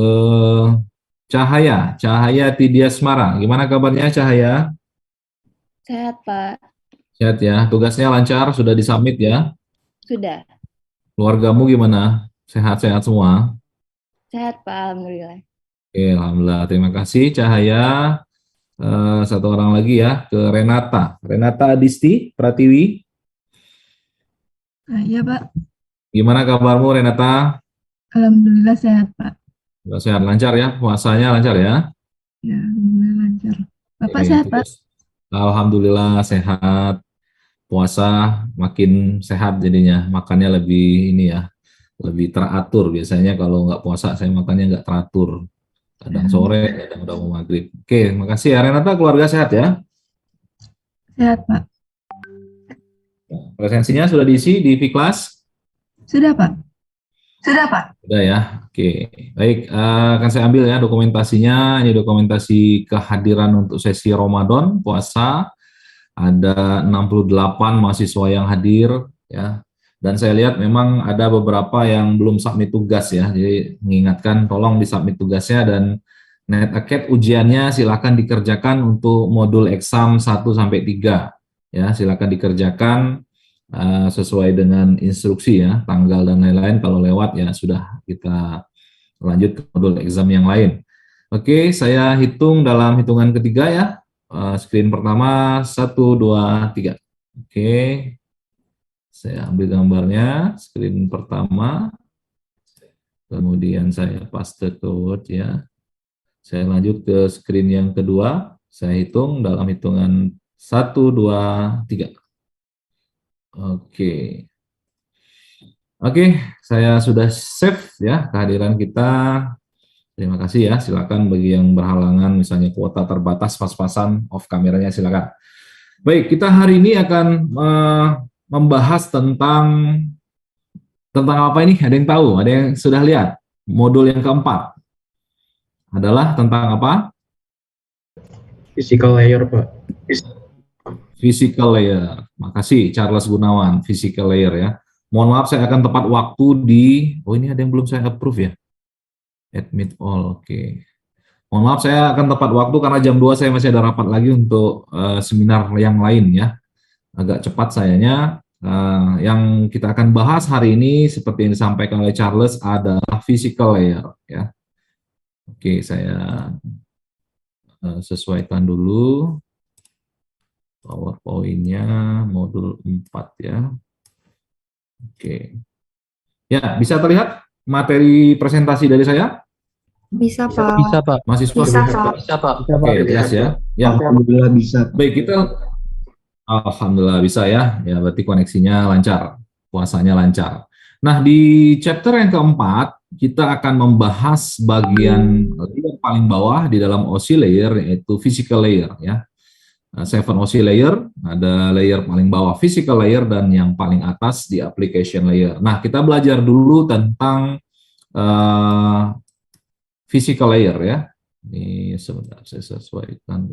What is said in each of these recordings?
Eh, Cahaya Tidiasmara. Gimana kabarnya Cahaya? Sehat, Pak. Sehat ya. Tugasnya lancar, sudah disubmit ya. Sudah. Keluargamu gimana? Sehat-sehat semua? Sehat, Pak. Alhamdulillah. Oke, alhamdulillah. Terima kasih Cahaya. Satu orang lagi ya, ke Renata. Renata Adisti Pratiwi. Iya Pak, Gimana kabarmu Renata? Alhamdulillah sehat Pak. Sehat lancar ya, puasanya lancar ya. Ya, Alhamdulillah lancar. Bapak Oke, sehat Pak? terus. Alhamdulillah sehat. Puasa makin sehat jadinya, makannya lebih ini ya, lebih teratur. Biasanya kalau nggak puasa saya makannya nggak teratur. Kadang sore, Alhamdulillah kadang udah mau maghrib. Oke, makasih ya Renata, keluarga sehat ya. sehat Pak. Presensinya sudah diisi di V-Class? Sudah Pak? Sudah Pak. Sudah ya. Oke, baik. Akan saya ambil ya dokumentasinya. Ini dokumentasi kehadiran untuk sesi Ramadan, puasa. Ada 68 mahasiswa yang hadir ya. Dan saya lihat memang ada beberapa yang belum submit tugas ya. Jadi mengingatkan tolong disubmit tugasnya dan NetAcad ujiannya silakan dikerjakan untuk modul exam 1 sampai 3 ya. Silakan dikerjakan sesuai dengan instruksi ya, tanggal dan lain-lain. Kalau lewat ya sudah kita lanjut ke modul exam yang lain. Oke, saya hitung dalam hitungan ketiga ya. Screen pertama, 1, 2, 3. Oke, saya ambil gambarnya, screen pertama, kemudian saya paste ke Word ya. Saya lanjut ke screen yang kedua, saya hitung dalam hitungan 1, 2, 3. Oke. Oke, saya sudah save ya kehadiran kita. Terima kasih ya, silakan bagi yang berhalangan misalnya kuota terbatas pas-pasan off kameranya silakan. Baik, kita hari ini akan membahas tentang apa ini? Ada yang tahu? Ada yang sudah lihat? Modul yang keempat adalah tentang apa? Physical layer, Pak. Physical layer. Makasih Charles Gunawan, physical layer ya. Mohon maaf saya akan tepat waktu di, oh ini ada yang belum saya approve ya. Admit all, oke. Mohon maaf saya akan tepat waktu karena jam 2 saya masih ada rapat lagi untuk seminar yang lain ya. Agak cepat sayanya. Yang kita akan bahas hari ini seperti yang disampaikan oleh Charles adalah physical layer ya. Oke, saya sesuaikan dulu PowerPoint-nya modul 4 ya. Oke. Ya, bisa terlihat materi presentasi dari saya? Bisa, Pak. Bisa, Pak. Mahasiswa Bisa, Pak. Bisa, Pak. Oke, jelas ya. Ya, Alhamdulillah bisa. baik kita alhamdulillah bisa ya. Ya berarti koneksinya lancar, puasanya lancar. Nah, di chapter yang keempat kita akan membahas bagian yang paling bawah di dalam OC layer yaitu physical layer ya. 7 OC layer, ada layer paling bawah physical layer dan yang paling atas di application layer. Nah, kita belajar dulu tentang physical layer ya. Ini sebentar saya sesuaikan.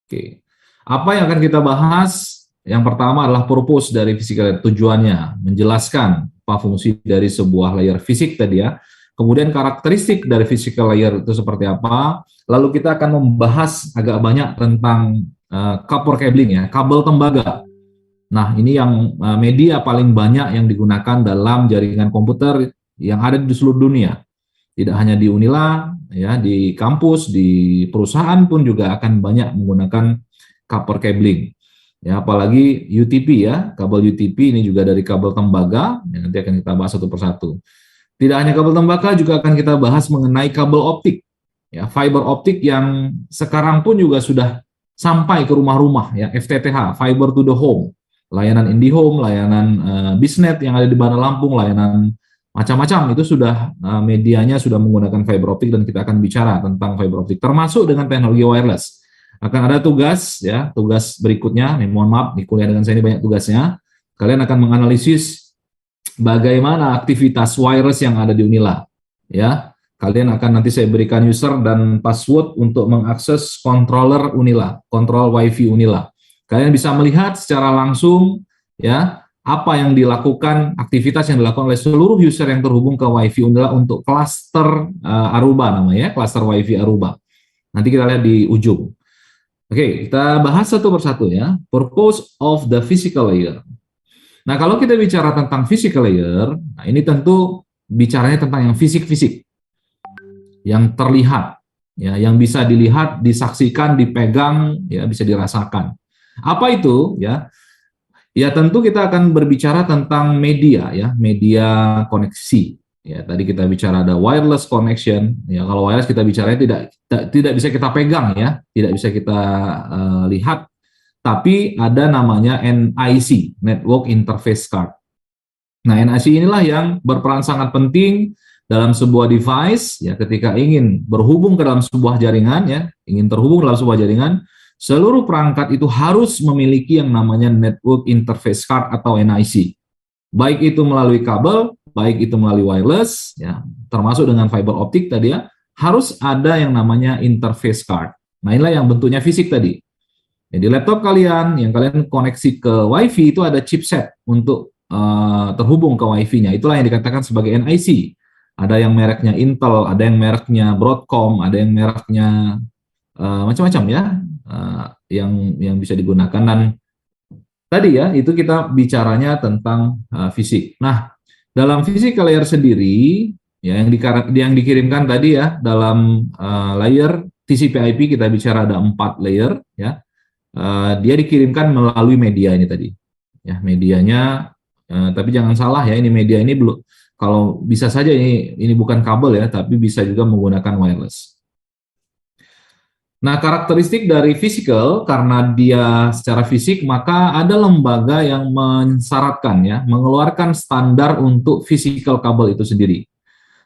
Oke. Apa yang akan kita bahas? Yang pertama adalah purpose dari physical layer, tujuannya, menjelaskan apa fungsi dari sebuah layer fisik tadi ya. Kemudian karakteristik dari physical layer itu seperti apa. Lalu kita akan membahas agak banyak tentang copper cabling ya, kabel tembaga. Nah, ini yang media paling banyak yang digunakan dalam jaringan komputer yang ada di seluruh dunia. Tidak hanya di Unila, ya, di kampus, di perusahaan pun juga akan banyak menggunakan copper cabling. Ya, apalagi UTP ya, kabel UTP ini juga dari kabel tembaga, yang nanti akan kita bahas satu persatu. Tidak hanya kabel tembaga, juga akan kita bahas mengenai kabel optik, ya, fiber optik yang sekarang pun juga sudah sampai ke rumah-rumah, ya, FTTH, fiber to the home, layanan IndiHome, layanan Bisnet yang ada di Bandar Lampung, layanan macam-macam itu sudah medianya sudah menggunakan fiber optik dan kita akan bicara tentang fiber optik, termasuk dengan teknologi wireless. Akan ada tugas, ya, tugas berikutnya. Nih, mohon maaf, di kuliah dengan saya ini banyak tugasnya. Kalian akan menganalisis bagaimana aktivitas wireless yang ada di Unila, ya. Kalian akan nanti saya berikan user dan password untuk mengakses controller Unila, kontrol WiFi Unila. Kalian bisa melihat secara langsung, ya, apa yang dilakukan, aktivitas yang dilakukan oleh seluruh user yang terhubung ke WiFi adalah untuk cluster Aruba namanya, cluster WiFi Aruba. Nanti kita lihat di ujung. Oke, kita bahas satu persatu ya. Purpose of the physical layer. Nah, kalau kita bicara tentang physical layer, nah ini tentu bicaranya tentang yang fisik-fisik, yang terlihat, ya, yang bisa dilihat, disaksikan, dipegang, ya, bisa dirasakan. Apa itu? Ya, ya tentu kita akan berbicara tentang media, ya, media koneksi. Ya, tadi kita bicara ada wireless connection. Ya, kalau wireless kita bicaranya tidak bisa kita pegang, ya, tidak bisa kita lihat. Tapi ada namanya NIC, Network Interface Card. Nah, NIC inilah yang berperan sangat penting dalam sebuah device, ya, ketika ingin berhubung ke dalam sebuah jaringan, ya, ingin terhubung dalam sebuah jaringan, seluruh perangkat itu harus memiliki yang namanya Network Interface Card atau NIC. Baik itu melalui kabel, baik itu melalui wireless, ya, termasuk dengan fiber optik tadi ya, harus ada yang namanya interface card. Nah, inilah yang bentuknya fisik tadi. Jadi laptop kalian, yang kalian koneksi ke WiFi itu ada chipset untuk terhubung ke WiFi-nya. Itulah yang dikatakan sebagai NIC. Ada yang mereknya Intel, ada yang mereknya Broadcom, ada yang mereknya macam-macam ya, yang bisa digunakan. Dan tadi ya, itu kita bicaranya tentang fisik. Nah, dalam physical layer sendiri, ya, yang dikirimkan tadi ya, dalam layer TCP/IP kita bicara ada 4 layer, ya. Dia dikirimkan melalui media ini tadi, ya, medianya. Tapi jangan salah ya, ini media ini belum, kalau bisa saja ini bukan kabel ya, tapi bisa juga menggunakan wireless. Nah, karakteristik dari physical, karena dia secara fisik, maka ada lembaga yang mensyaratkan ya, mengeluarkan standar untuk physical kabel itu sendiri.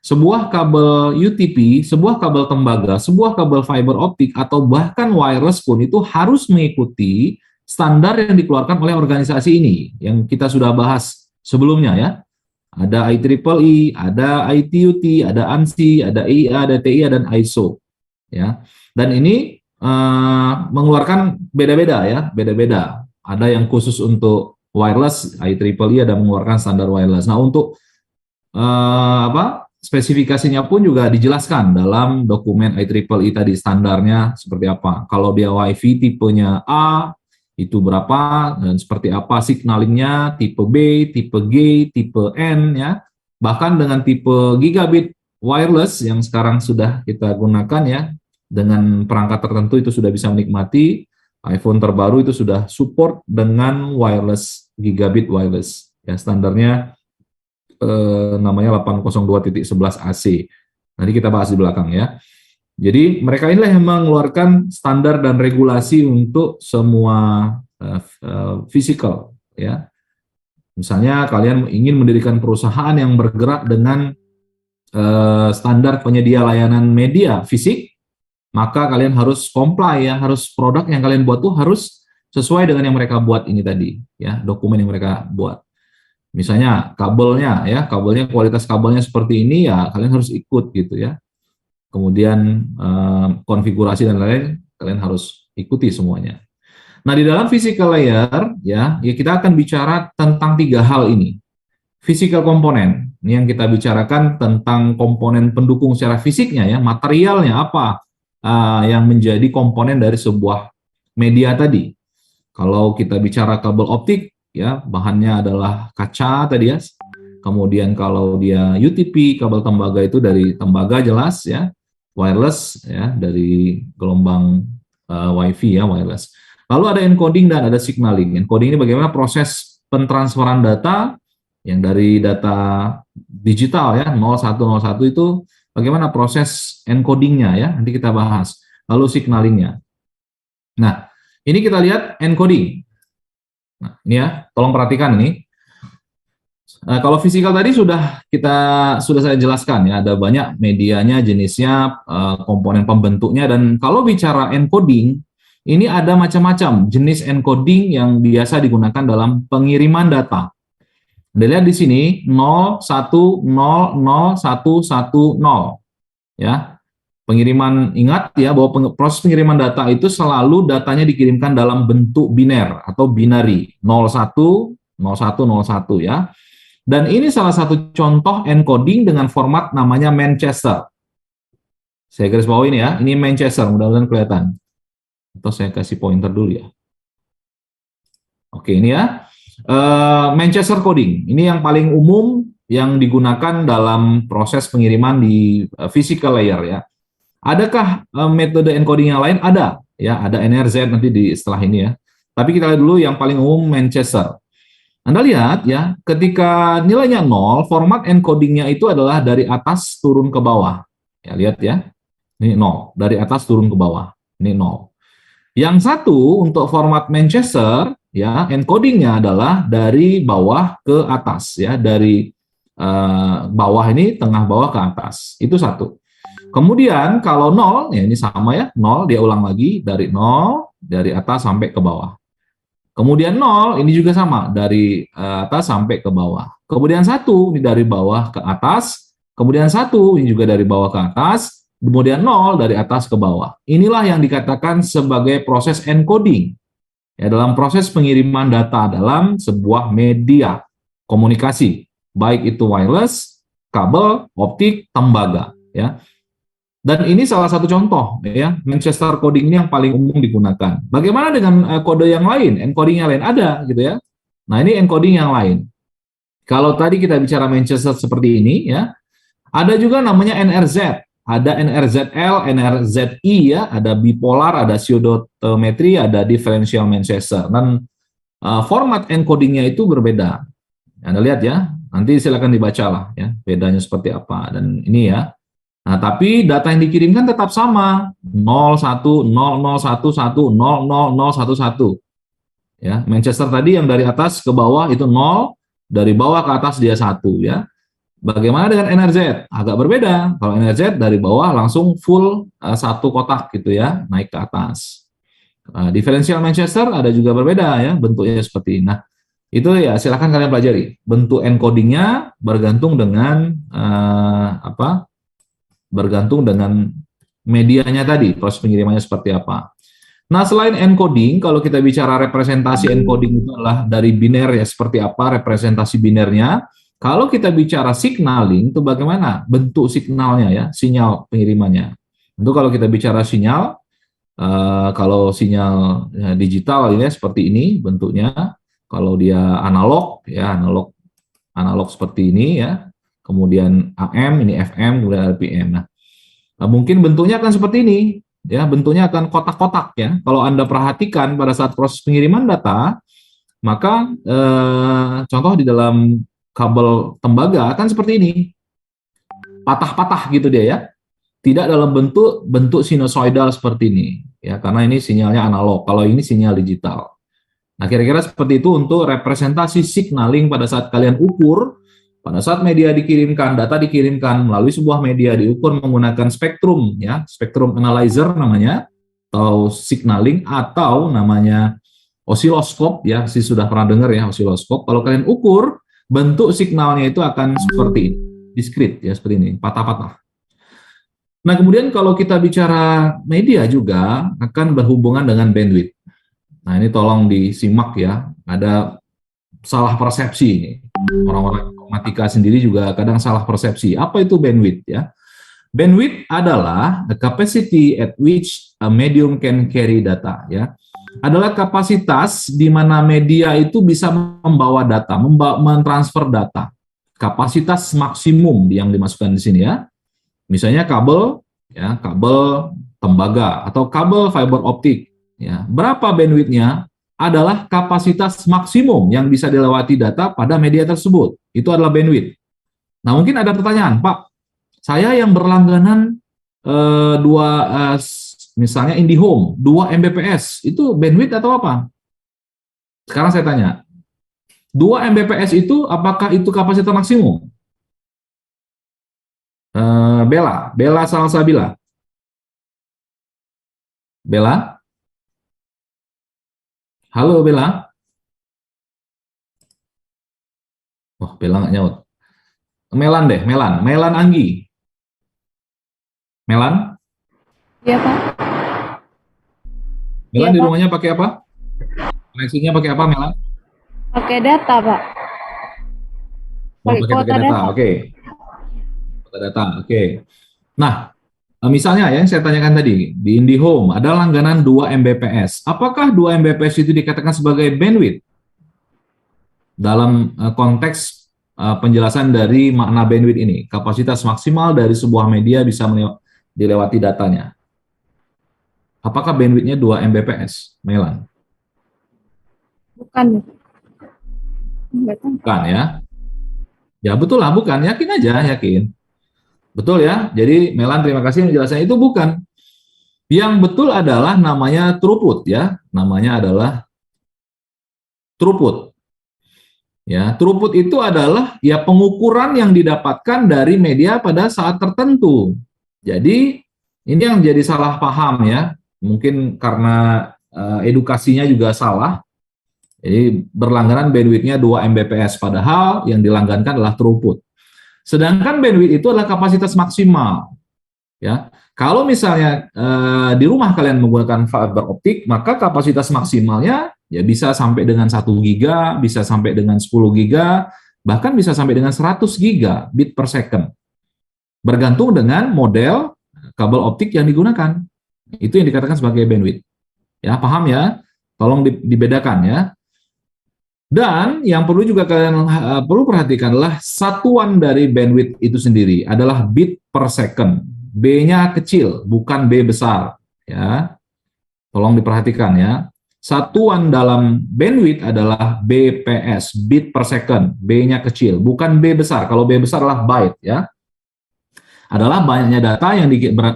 Sebuah kabel UTP, sebuah kabel tembaga, sebuah kabel fiber optik, atau bahkan wireless pun itu harus mengikuti standar yang dikeluarkan oleh organisasi ini, yang kita sudah bahas sebelumnya ya. Ada IEEE, ada ITU-T, ada ANSI, ada EIA, ada TIA, dan ISO. Ya, dan ini mengeluarkan beda-beda ya, beda-beda. Ada yang khusus untuk wireless, IEEE ada mengeluarkan standar wireless. Nah, untuk spesifikasinya pun juga dijelaskan dalam dokumen IEEE tadi, standarnya seperti apa. Kalau dia WiFi tipenya A, itu berapa, dan seperti apa signalingnya, tipe B, tipe G, tipe N, ya. Bahkan dengan tipe gigabit wireless yang sekarang sudah kita gunakan ya, dengan perangkat tertentu itu sudah bisa menikmati. iPhone terbaru itu sudah support dengan wireless, gigabit wireless. Ya, standarnya namanya 802.11ac. Nanti kita bahas di belakang ya. Jadi mereka inilah yang mengeluarkan standar dan regulasi untuk semua physical ya. Misalnya kalian ingin mendirikan perusahaan yang bergerak dengan standar penyedia layanan media fisik, maka kalian harus comply ya, harus produk yang kalian buat tuh harus sesuai dengan yang mereka buat ini tadi ya, dokumen yang mereka buat. Misalnya kabelnya ya, kabelnya kualitas kabelnya seperti ini ya, kalian harus ikut gitu ya. Kemudian konfigurasi dan lain-lain kalian harus ikuti semuanya. Nah, di dalam physical layer ya kita akan bicara tentang 3 hal ini. Physical component, ini yang kita bicarakan tentang komponen pendukung secara fisiknya ya, materialnya apa yang menjadi komponen dari sebuah media tadi. Kalau kita bicara kabel optik ya, bahannya adalah kaca tadi ya. Kemudian kalau dia UTP, kabel tembaga itu dari tembaga jelas ya. Wireless ya, dari gelombang WiFi ya, wireless. Lalu ada encoding dan ada signaling. Encoding ini bagaimana proses pentransferan data yang dari data digital ya, 0101 itu bagaimana proses encodingnya ya, nanti kita bahas. Lalu signalingnya. Nah, ini kita lihat encoding. Nah, ini ya, tolong perhatikan ini. Kalau fisikal tadi sudah saya jelaskan ya, ada banyak medianya, jenisnya, komponen pembentuknya, dan kalau bicara encoding, ini ada macam-macam jenis encoding yang biasa digunakan dalam pengiriman data. Anda lihat di sini 01000110 ya. Pengiriman, ingat ya bahwa proses pengiriman data itu selalu datanya dikirimkan dalam bentuk biner atau binary 01, 0101 ya. Dan ini salah satu contoh encoding dengan format namanya Manchester. Saya garis bawah ini ya, ini Manchester, mudah-mudahan kelihatan. Atau saya kasih pointer dulu ya. Oke, ini ya. Manchester coding, ini yang paling umum yang digunakan dalam proses pengiriman di physical layer ya. Adakah metode encoding yang lain? Ada, ya, ada NRZ nanti di setelah ini ya. Tapi kita lihat dulu yang paling umum Manchester. Anda lihat ya, ketika nilainya 0, format encodingnya itu adalah dari atas turun ke bawah. Ya, lihat ya. Ini 0, dari atas turun ke bawah. Ini 0. Yang satu untuk format Manchester, ya, encodingnya adalah dari bawah ke atas, ya, dari bawah ini tengah bawah ke atas. Itu satu. Kemudian kalau 0, ya ini sama ya, 0 dia ulang lagi dari 0 dari atas sampai ke bawah. Kemudian 0 ini juga sama dari atas sampai ke bawah. Kemudian 1 ini dari bawah ke atas. Kemudian 1 ini juga dari bawah ke atas. Kemudian 0 dari atas ke bawah. Inilah yang dikatakan sebagai proses encoding. Ya, dalam proses pengiriman data dalam sebuah media komunikasi, baik itu wireless, kabel, optik, tembaga, ya. Dan ini salah satu contoh, ya, Manchester coding ini yang paling umum digunakan. Bagaimana dengan kode yang lain, encoding yang lain? Ada, gitu ya. Nah, ini encoding yang lain. Kalau tadi kita bicara Manchester seperti ini, ya, ada juga namanya NRZ. Ada NRZL, NRZI, ya, ada bipolar, ada pseudometri, ada differential Manchester. Dan format encodingnya itu berbeda. Anda lihat ya, nanti silakan dibaca lah ya, bedanya seperti apa. Dan ini ya. Nah, tapi data yang dikirimkan tetap sama, 01, 0011, 00011. Ya, Manchester tadi yang dari atas ke bawah itu 0, dari bawah ke atas dia 1 ya. Bagaimana dengan NRZ? Agak berbeda. Kalau NRZ dari bawah langsung full satu kotak gitu ya, naik ke atas. Differential Manchester ada juga berbeda ya, bentuknya seperti ini. Nah, itu ya silakan kalian pelajari. Bentuk encodingnya bergantung dengan bergantung dengan medianya tadi, proses pengirimannya seperti apa. Nah, selain encoding, kalau kita bicara representasi encoding itu adalah dari biner ya, seperti apa representasi binernya. Kalau kita bicara signaling, itu bagaimana bentuk signalnya ya, sinyal pengirimannya. Tentu kalau kita bicara sinyal, kalau sinyal digital ini seperti ini bentuknya. Kalau dia analog, ya analog seperti ini ya. Kemudian AM, ini FM, kemudian RPM. Nah, mungkin bentuknya akan seperti ini, ya, bentuknya akan kotak-kotak ya. Kalau Anda perhatikan pada saat proses pengiriman data, maka contoh di dalam kabel tembaga kan seperti ini, patah-patah gitu dia ya, tidak dalam bentuk sinusoidal seperti ini ya, karena ini sinyalnya analog, kalau ini sinyal digital. Nah, kira-kira seperti itu untuk representasi signaling pada saat kalian ukur, pada saat media dikirimkan, data dikirimkan melalui sebuah media diukur menggunakan spektrum ya, spektrum analyzer namanya, atau signaling, atau namanya osiloskop ya, sih sudah pernah dengar ya osiloskop. Kalau kalian ukur, bentuk signalnya itu akan seperti ini, diskrit ya, seperti ini, patah-patah. Nah, kemudian kalau kita bicara media juga akan berhubungan dengan bandwidth. Nah, ini tolong disimak ya, ada salah persepsi ini. Orang-orang informatika sendiri juga kadang salah persepsi. Apa itu bandwidth ya? Bandwidth adalah the capacity at which a medium can carry data ya. Adalah kapasitas di mana media itu bisa membawa data, mentransfer data. Kapasitas maksimum yang dimasukkan di sini ya. Misalnya kabel, ya, kabel tembaga atau kabel fiber optik. Ya, berapa bandwidth-nya? Adalah kapasitas maksimum yang bisa dilewati data pada media tersebut. Itu adalah bandwidth. Nah, mungkin ada pertanyaan, Pak, saya yang berlangganan misalnya IndiHome, 2 Mbps, itu bandwidth atau apa? Sekarang saya tanya, 2 Mbps itu apakah itu kapasitas maksimum? Bella Salsabila. Bella? Halo, Bella? Oh, Bella nggak nyaut. Melan deh, Melan Anggi. Melan? Iya, Pak. Melan Iya, di Pak. rumahnya pakai apa? Koneksinya pakai apa, Melan? Pakai data, Pak. Mau Pakai pakai kuota data, data. oke. Kuota data, oke. Nah, misalnya yang saya tanyakan tadi, di IndiHome ada langganan 2 Mbps. Apakah 2 Mbps itu dikatakan sebagai bandwidth? Dalam konteks penjelasan dari makna bandwidth ini, kapasitas maksimal dari sebuah media bisa dilewati datanya. Apakah bandwidthnya 2 Mbps, Melan? Bukan. Enggak tahu. Bukan ya? Ya betul lah, bukan. Yakin aja, yakin. Betul ya? Jadi Melan terima kasih menjelaskan itu bukan. Yang betul adalah namanya throughput ya. Namanya adalah throughput. Ya, throughput itu adalah ya pengukuran yang didapatkan dari media pada saat tertentu. Jadi ini yang jadi salah paham ya. Mungkin karena edukasinya juga salah. Jadi berlangganan bandwidth-nya 2 Mbps, padahal yang dilanggankan adalah throughput. Sedangkan bandwidth itu adalah kapasitas maksimal. Ya, kalau misalnya di rumah kalian menggunakan fiber optik, maka kapasitas maksimalnya ya bisa sampai dengan 1 giga, bisa sampai dengan 10 giga, bahkan bisa sampai dengan 100 gigabit per second. Bergantung dengan model kabel optik yang digunakan. Itu yang dikatakan sebagai bandwidth. Ya, paham ya? Tolong dibedakan ya. Dan yang perlu juga kalian perlu perhatikan adalah satuan dari bandwidth itu sendiri adalah bit per second. B-nya kecil, bukan B besar. Ya, tolong diperhatikan ya. Satuan dalam bandwidth adalah BPS, bit per second. B-nya kecil, bukan B besar. Kalau B besar adalah byte ya. Adalah banyaknya data yang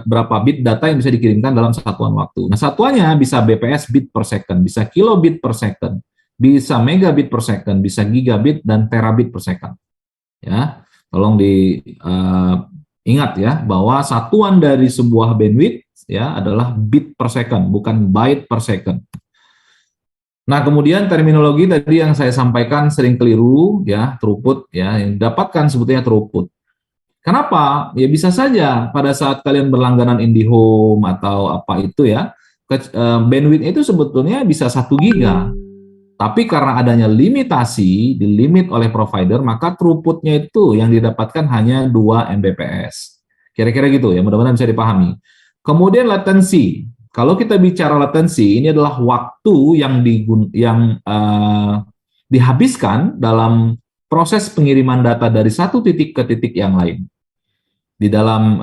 berapa bit data yang bisa dikirimkan dalam satuan waktu. Nah, satuannya bisa BPS, bit per second, bisa kilobit per second, bisa megabit per second, bisa gigabit dan terabit per second. Ya, tolong ingat ya bahwa satuan dari sebuah bandwidth ya adalah bit per second, bukan byte per second. Nah, kemudian terminologi tadi yang saya sampaikan sering keliru ya, throughput ya, yang didapatkan sebetulnya throughput. Kenapa? Ya bisa saja pada saat kalian berlangganan IndiHome atau apa itu ya, bandwidth itu sebetulnya bisa 1 giga. Tapi karena adanya limitasi, dilimit oleh provider, maka throughputnya itu yang didapatkan hanya 2 Mbps. Kira-kira gitu ya, mudah-mudahan bisa dipahami. Kemudian latensi. Kalau kita bicara latensi, ini adalah waktu yang dihabiskan dalam proses pengiriman data dari satu titik ke titik yang lain. Di dalam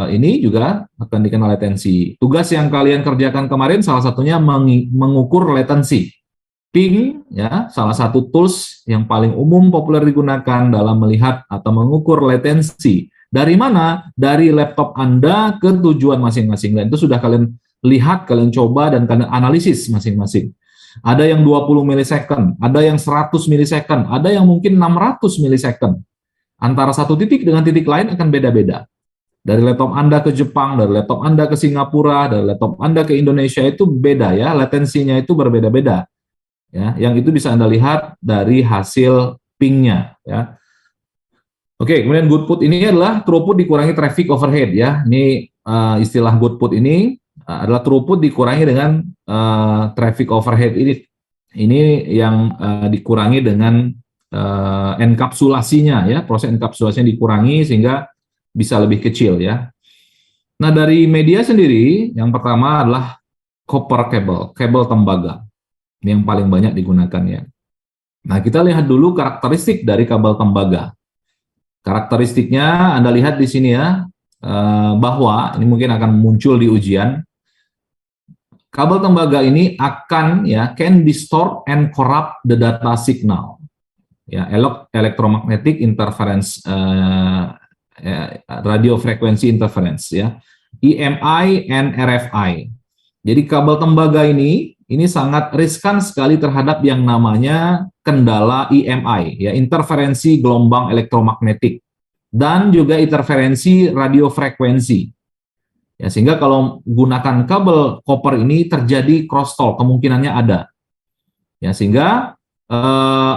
ini juga akan dikenal latensi. Tugas yang kalian kerjakan kemarin salah satunya mengukur latensi. Ping, ya, salah satu tools yang paling umum populer digunakan dalam melihat atau mengukur latensi. Dari mana? Dari laptop Anda ke tujuan masing-masing. Dan itu sudah kalian lihat, kalian coba, dan kalian analisis masing-masing. Ada yang 20 milisecond, ada yang 100 milisecond, ada yang mungkin 600 milisecond. Antara satu titik dengan titik lain akan beda-beda. Dari laptop Anda ke Jepang, dari laptop Anda ke Singapura, dari laptop Anda ke Indonesia itu beda ya, latensinya itu berbeda-beda. Ya, yang itu bisa Anda lihat dari hasil pingnya ya. Oke, kemudian goodput ini adalah throughput dikurangi traffic overhead ya. Ini istilah goodput ini adalah throughput dikurangi dengan traffic overhead ini. Ini yang dikurangi dengan enkapsulasinya ya, proses enkapsulasinya dikurangi sehingga bisa lebih kecil ya. Nah, dari media sendiri yang pertama adalah copper cable, kabel tembaga. Ini yang paling banyak digunakan ya. Nah, kita lihat dulu karakteristik dari kabel tembaga. Karakteristiknya Anda lihat di sini ya, bahwa ini mungkin akan muncul di ujian. Kabel tembaga ini akan ya can distort and corrupt the data signal. Ya, electromagnetic interference, radio frequency interference ya, EMI and RFI. Jadi kabel tembaga ini sangat riskan sekali terhadap yang namanya kendala EMI, ya, interferensi gelombang elektromagnetik, dan juga interferensi radiofrekuensi. Ya, sehingga kalau gunakan kabel koper ini terjadi crosstalk, kemungkinannya ada. Ya, sehingga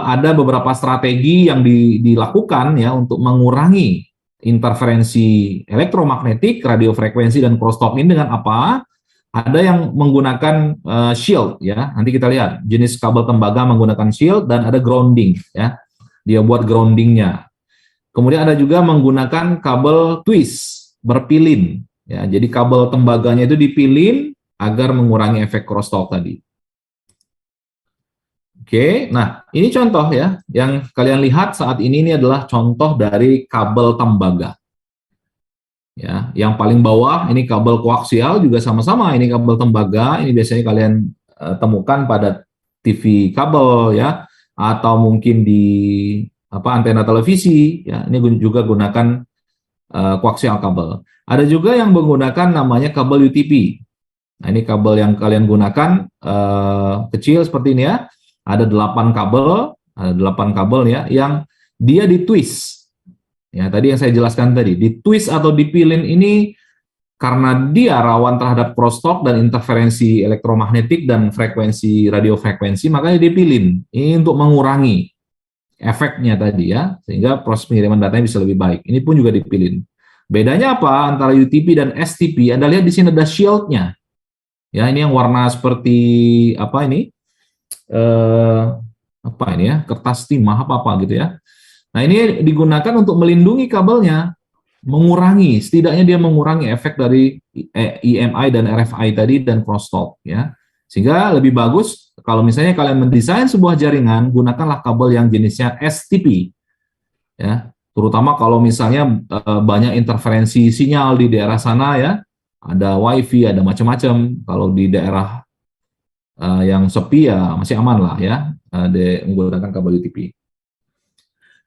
ada beberapa strategi yang dilakukan ya untuk mengurangi interferensi elektromagnetik, radiofrekuensi, dan crosstalk ini dengan apa? Ada yang menggunakan shield ya. Nanti kita lihat jenis kabel tembaga menggunakan shield dan ada grounding ya. Dia buat groundingnya. Kemudian ada juga menggunakan kabel twist berpilin ya. Jadi kabel tembaganya itu dipilin agar mengurangi efek crosstalk tadi. Oke, nah ini contoh ya, yang kalian lihat saat ini adalah contoh dari kabel tembaga. Ya, yang paling bawah ini kabel koaksial juga sama-sama, ini kabel tembaga, ini biasanya kalian temukan pada TV kabel ya, atau mungkin di antena televisi ya, ini juga gunakan koaksial kabel. Ada juga yang menggunakan namanya kabel UTP. Nah, ini kabel yang kalian gunakan kecil seperti ini ya. Ada 8 kabel ya, yang dia ditwist. Ya, tadi yang saya jelaskan tadi, ditwist atau dipilin ini karena dia rawan terhadap crosstalk dan interferensi elektromagnetik dan frekuensi radiofrekuensi, makanya dipilin. Ini untuk mengurangi efeknya tadi ya, sehingga proses pengiriman datanya bisa lebih baik. Ini pun juga dipilin. Bedanya apa antara UTP dan STP? Anda lihat di sini ada shield-nya. Ya, ini yang warna seperti apa ini? Kertas timah apa gitu ya. Nah, ini digunakan untuk melindungi kabelnya, setidaknya dia mengurangi efek dari EMI dan RFI tadi dan crosstalk ya. Sehingga lebih bagus kalau misalnya kalian mendesain sebuah jaringan, gunakanlah kabel yang jenisnya STP ya. Terutama kalau misalnya banyak interferensi sinyal di daerah sana ya, ada WiFi, ada macam-macam. Kalau di daerah yang sepi ya masih aman lah ya, menggunakan kabel UTP.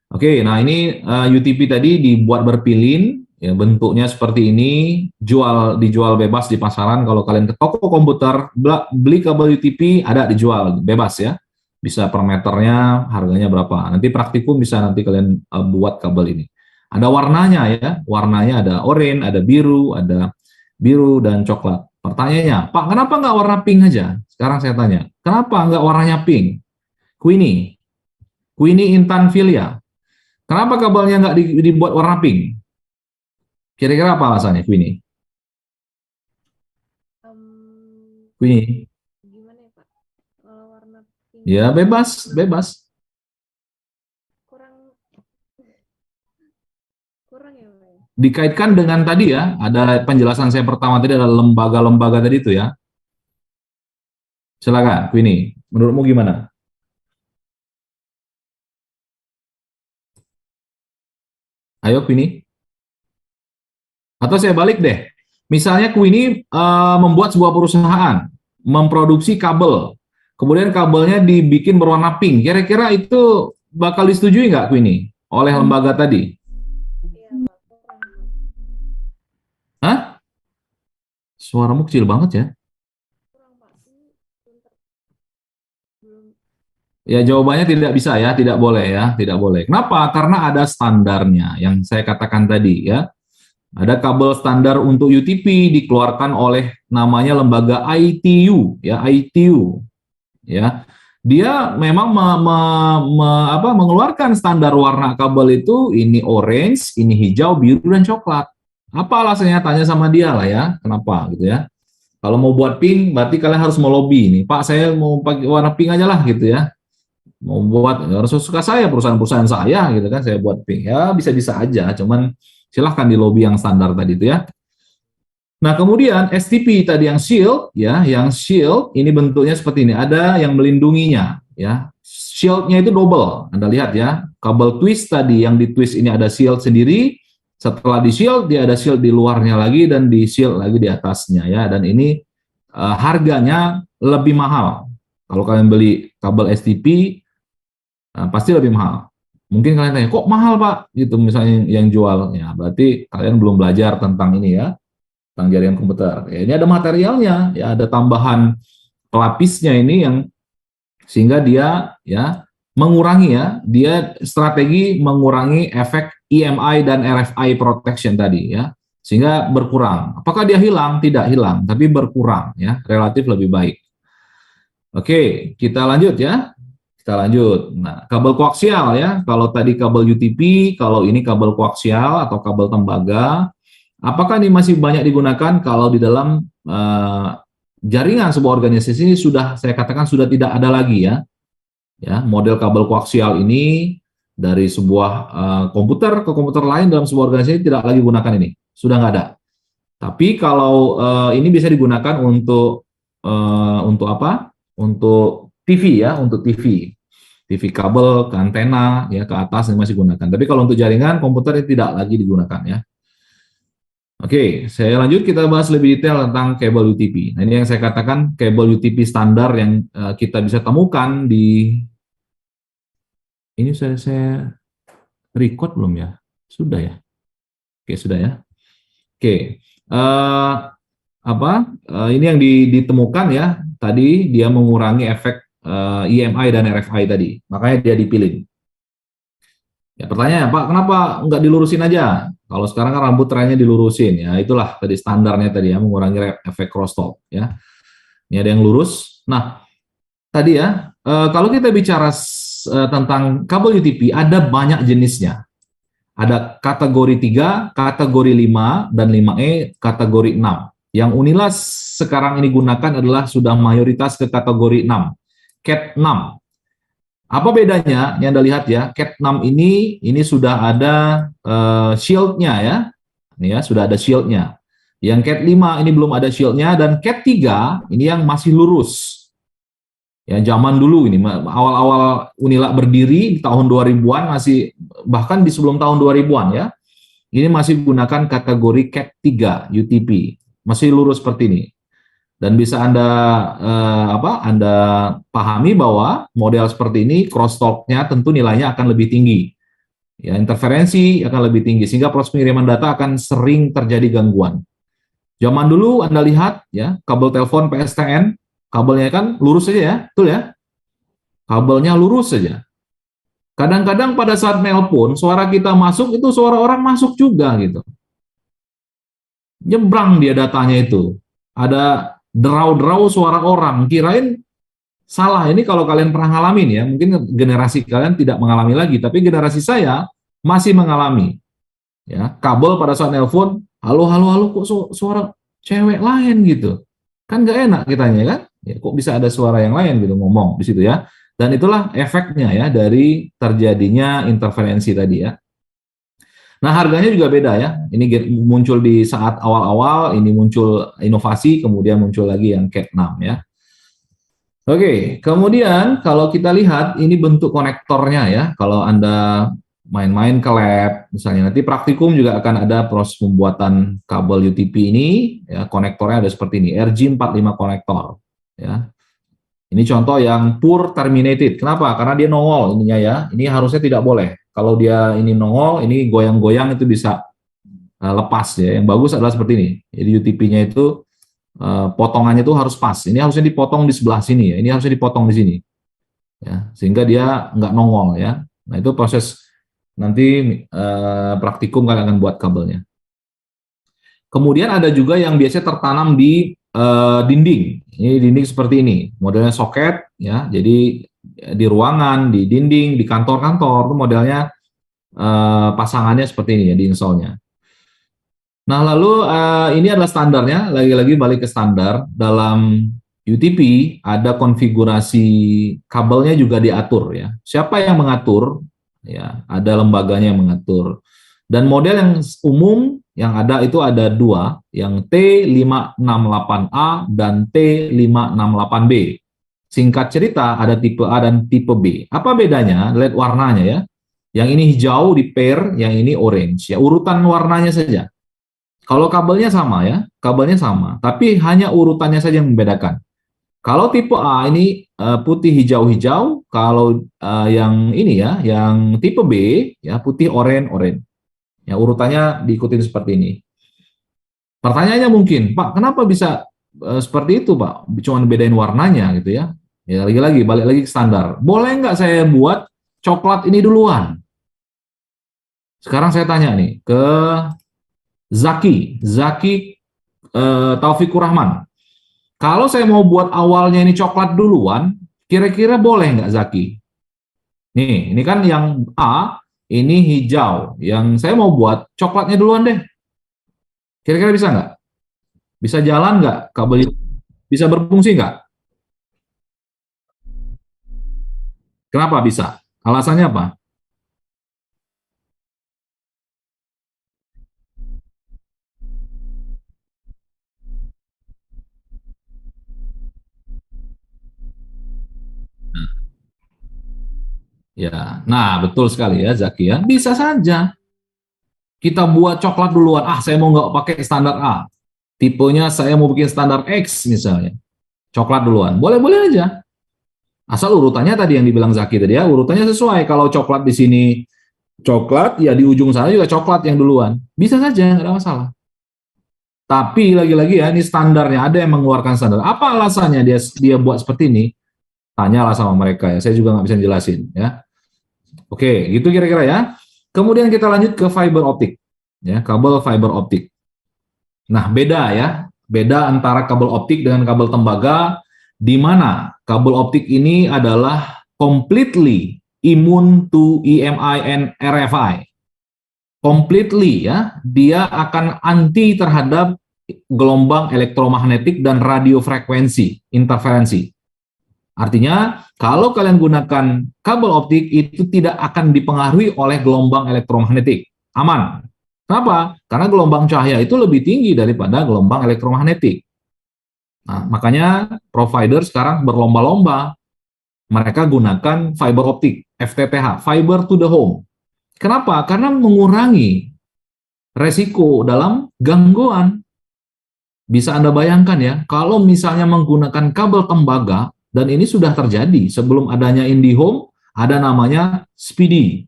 Oke, nah ini UTP tadi dibuat berpilin, ya bentuknya seperti ini, dijual bebas di pasaran. Kalau kalian ke toko komputer beli kabel UTP, ada dijual bebas ya, bisa per meternya harganya berapa. Nanti praktikum bisa nanti kalian buat kabel ini. Ada warnanya ya, warnanya ada oranye, ada biru dan coklat. Pertanyaannya, Pak, kenapa nggak warna pink aja? Sekarang saya tanya, kenapa nggak warnanya pink? Queenie Intanfilia. Kenapa kabelnya nggak dibuat warna pink? Kira-kira apa alasannya, Queenie? Queenie? Gimana ya, Pak? Kalau warna pink Ya, bebas. kurang ya, Pak? Dikaitkan dengan tadi ya, ada penjelasan saya pertama tadi, ada lembaga-lembaga tadi itu ya. Silakan, Queenie. Menurutmu gimana? Ayo, Queenie. Atau saya balik deh. Misalnya Queenie membuat sebuah perusahaan, memproduksi kabel, kemudian kabelnya dibikin berwarna pink. Kira-kira itu bakal disetujui nggak, Queenie, oleh lembaga tadi? Iya, Pak, kurang, Pak. Hah? Suaramu kecil banget ya. Kurang, Pak. Ini belum. Ya, jawabannya tidak bisa ya, tidak boleh ya, tidak boleh. Kenapa? Karena ada standarnya yang saya katakan tadi ya. Ada kabel standar untuk UTP dikeluarkan oleh namanya lembaga ITU ya, ITU ya. Dia memang mengeluarkan standar warna kabel itu, ini orange, ini hijau, biru dan coklat. Apa alasannya? Tanya sama dia lah ya. Kenapa gitu ya. Kalau mau buat pink berarti kalian harus melobi nih. Pak, saya mau pakai warna pink aja lah gitu ya. Mau buat harus suka saya, perusahaan-perusahaan saya gitu kan, saya buat pink ya, bisa-bisa aja, cuman silahkan di lobby yang standar tadi itu ya. Nah, kemudian STP tadi yang shield ya, yang shield ini bentuknya seperti ini, ada yang melindunginya ya. Shieldnya itu double, Anda lihat ya, kabel twist tadi yang di twist ini ada shield sendiri, setelah di shield dia ada shield di luarnya lagi dan di shield lagi di atasnya ya, dan ini harganya lebih mahal. Kalau kalian beli kabel STP pasti lebih mahal. Mungkin kalian tanya, kok mahal Pak? Gitu misalnya yang jual. Ya, berarti kalian belum belajar tentang ini ya, tentang jaringan komputer. Ya, ini ada materialnya, ya ada tambahan pelapisnya ini yang sehingga dia ya mengurangi ya, dia strategi mengurangi efek EMI dan RFI protection tadi ya, sehingga berkurang. Apakah dia hilang? Tidak hilang, tapi berkurang ya, relatif lebih baik. Oke, kita lanjut ya. Kita lanjut. Nah, kabel koaksial ya. Kalau tadi kabel UTP, kalau ini kabel koaksial atau kabel tembaga. Apakah ini masih banyak digunakan? Kalau di dalam jaringan sebuah organisasi ini sudah saya katakan sudah tidak ada lagi ya. Ya, model kabel koaksial ini dari sebuah komputer ke komputer lain dalam sebuah organisasi tidak lagi gunakan ini, sudah nggak ada. Tapi kalau ini bisa digunakan untuk apa? Untuk TV ya, untuk TV kabel ke antena ya ke atas ini masih gunakan. Tapi kalau untuk jaringan komputer ini tidak lagi digunakan ya. Oke, saya lanjut kita bahas lebih detail tentang kabel UTP. Nah, ini yang saya katakan kabel UTP standar yang kita bisa temukan di ini saya record belum ya? Sudah ya? Oke, sudah ya. Oke, ini yang ditemukan ya, tadi dia mengurangi efek EMI dan RFI tadi, makanya dia dipilih. Ya, pertanyaannya, Pak, kenapa nggak dilurusin aja? Kalau sekarang kan rambut trennya dilurusin, ya itulah tadi standarnya tadi ya, mengurangi efek crosstalk ya. Ini ada yang lurus. Nah, tadi ya, kalau kita bicara tentang kabel UTP, ada banyak jenisnya. Ada kategori 3, kategori 5, dan 5E, kategori 6. Yang Unilas sekarang ini gunakan adalah sudah mayoritas ke kategori 6, CAT 6. Apa bedanya? Yang Anda lihat ya, CAT 6 ini sudah ada shield-nya ya. Ini ya, sudah ada shield-nya. Yang CAT 5 ini belum ada shield-nya, dan CAT 3 ini yang masih lurus. Ya, zaman dulu ini, awal-awal Unila berdiri di tahun 2000-an, masih bahkan di sebelum tahun 2000-an ya, ini masih gunakan kategori CAT 3 UTP, masih lurus seperti ini. Dan bisa Anda Anda pahami bahwa model seperti ini crosstalk-nya tentu nilainya akan lebih tinggi. Ya, interferensi akan lebih tinggi sehingga proses pengiriman data akan sering terjadi gangguan. Zaman dulu Anda lihat ya, kabel telepon PSTN, kabelnya kan lurus saja ya, betul ya? Kabelnya lurus saja. Kadang-kadang pada saat nelpon, suara kita masuk, itu suara orang masuk juga gitu. Nyebrang dia datanya itu. Ada derau-derau suara orang, kirain salah. Ini kalau kalian pernah ngalamin ya, mungkin generasi kalian tidak mengalami lagi, tapi generasi saya masih mengalami. Ya, kabel pada saat nelpon, halo, halo, halo, kok suara cewek lain gitu. Kan nggak enak kitanya kan? Ya, kok bisa ada suara yang lain gitu ngomong di situ ya. Dan itulah efeknya ya dari terjadinya interferensi tadi ya. Nah, harganya juga beda ya. Ini muncul di saat awal-awal, ini muncul inovasi, kemudian muncul lagi yang CAT 6 ya. Oke, kemudian kalau kita lihat ini bentuk konektornya ya. Kalau Anda main-main ke lab, misalnya nanti praktikum juga akan ada proses pembuatan kabel UTP ini, ya konektornya ada seperti ini, RG45 konektor. Ya. Ini contoh yang poor terminated. Kenapa? Karena dia nongol ininya ya. Ini harusnya tidak boleh. Kalau dia ini nongol, ini goyang-goyang itu bisa lepas ya. Yang bagus adalah seperti ini. Jadi UTP-nya itu potongannya itu harus pas. Ini harusnya dipotong di sebelah sini ya. Ini harusnya dipotong di sini. Ya, sehingga dia nggak nongol ya. Nah, itu proses nanti praktikum kalian akan buat kabelnya. Kemudian ada juga yang biasanya tertanam di dinding. Ini dinding seperti ini, modelnya soket ya. Jadi di ruangan, di dinding, di kantor-kantor itu modelnya pasangannya seperti ini ya, di installnya. Nah, lalu ini adalah standarnya, lagi-lagi balik ke standar. Dalam UTP ada konfigurasi kabelnya juga diatur ya. Siapa yang mengatur? Ya, ada lembaganya yang mengatur. Dan model yang umum yang ada itu ada dua, yang T568A dan T568B. Singkat cerita, ada tipe A dan tipe B. Apa bedanya? Lihat warnanya ya. Yang ini hijau di pair, yang ini orange. Ya, urutan warnanya saja. Kalau kabelnya sama ya, kabelnya sama, tapi hanya urutannya saja yang membedakan. Kalau tipe A ini putih hijau-hijau, kalau yang ini ya, yang tipe B ya putih oranye-oranye. Ya, urutannya diikutin seperti ini. Pertanyaannya mungkin, Pak, kenapa bisa seperti itu, Pak? Cuma bedain warnanya gitu ya. Ya, lagi-lagi, balik lagi ke standar. Boleh nggak saya buat coklat ini duluan? Sekarang saya tanya nih ke Zaki Taufikur Rahman. Kalau saya mau buat awalnya ini coklat duluan, kira-kira boleh nggak Zaki? Nih, ini kan yang A, ini hijau. Yang saya mau buat coklatnya duluan deh. Kira-kira bisa nggak? Bisa jalan nggak kabel itu? Bisa berfungsi nggak? Kenapa bisa? Alasannya apa? Ya, nah betul sekali ya Zaki ya. Bisa saja kita buat coklat duluan. Ah, saya mau nggak pakai standar A. Tipenya saya mau bikin standar X misalnya. Coklat duluan. Boleh-boleh aja. Asal urutannya tadi yang dibilang Zaki tadi ya, urutannya sesuai. Kalau coklat di sini coklat, ya di ujung sana juga coklat yang duluan. Bisa saja, nggak ada masalah. Tapi lagi-lagi ya, ini standarnya. Ada yang mengeluarkan standar. Apa alasannya dia buat seperti ini? Tanyalah sama mereka ya. Saya juga nggak bisa jelasin ya. Oke, gitu kira-kira ya. Kemudian kita lanjut ke fiber optik. Ya, kabel fiber optik. Nah, beda ya. Beda antara kabel optik dengan kabel tembaga, di mana kabel optik ini adalah completely immune to EMI and RFI. Completely ya, dia akan anti terhadap gelombang elektromagnetik dan radiofrekuensi, interferensi. Artinya, kalau kalian gunakan kabel optik, itu tidak akan dipengaruhi oleh gelombang elektromagnetik. Aman. Kenapa? Karena gelombang cahaya itu lebih tinggi daripada gelombang elektromagnetik. Nah, makanya provider sekarang berlomba-lomba. Mereka gunakan fiber optik, FTTH, fiber to the home. Kenapa? Karena mengurangi resiko dalam gangguan. Bisa Anda bayangkan ya, kalau misalnya menggunakan kabel tembaga, dan ini sudah terjadi sebelum adanya IndiHome, ada namanya Speedy.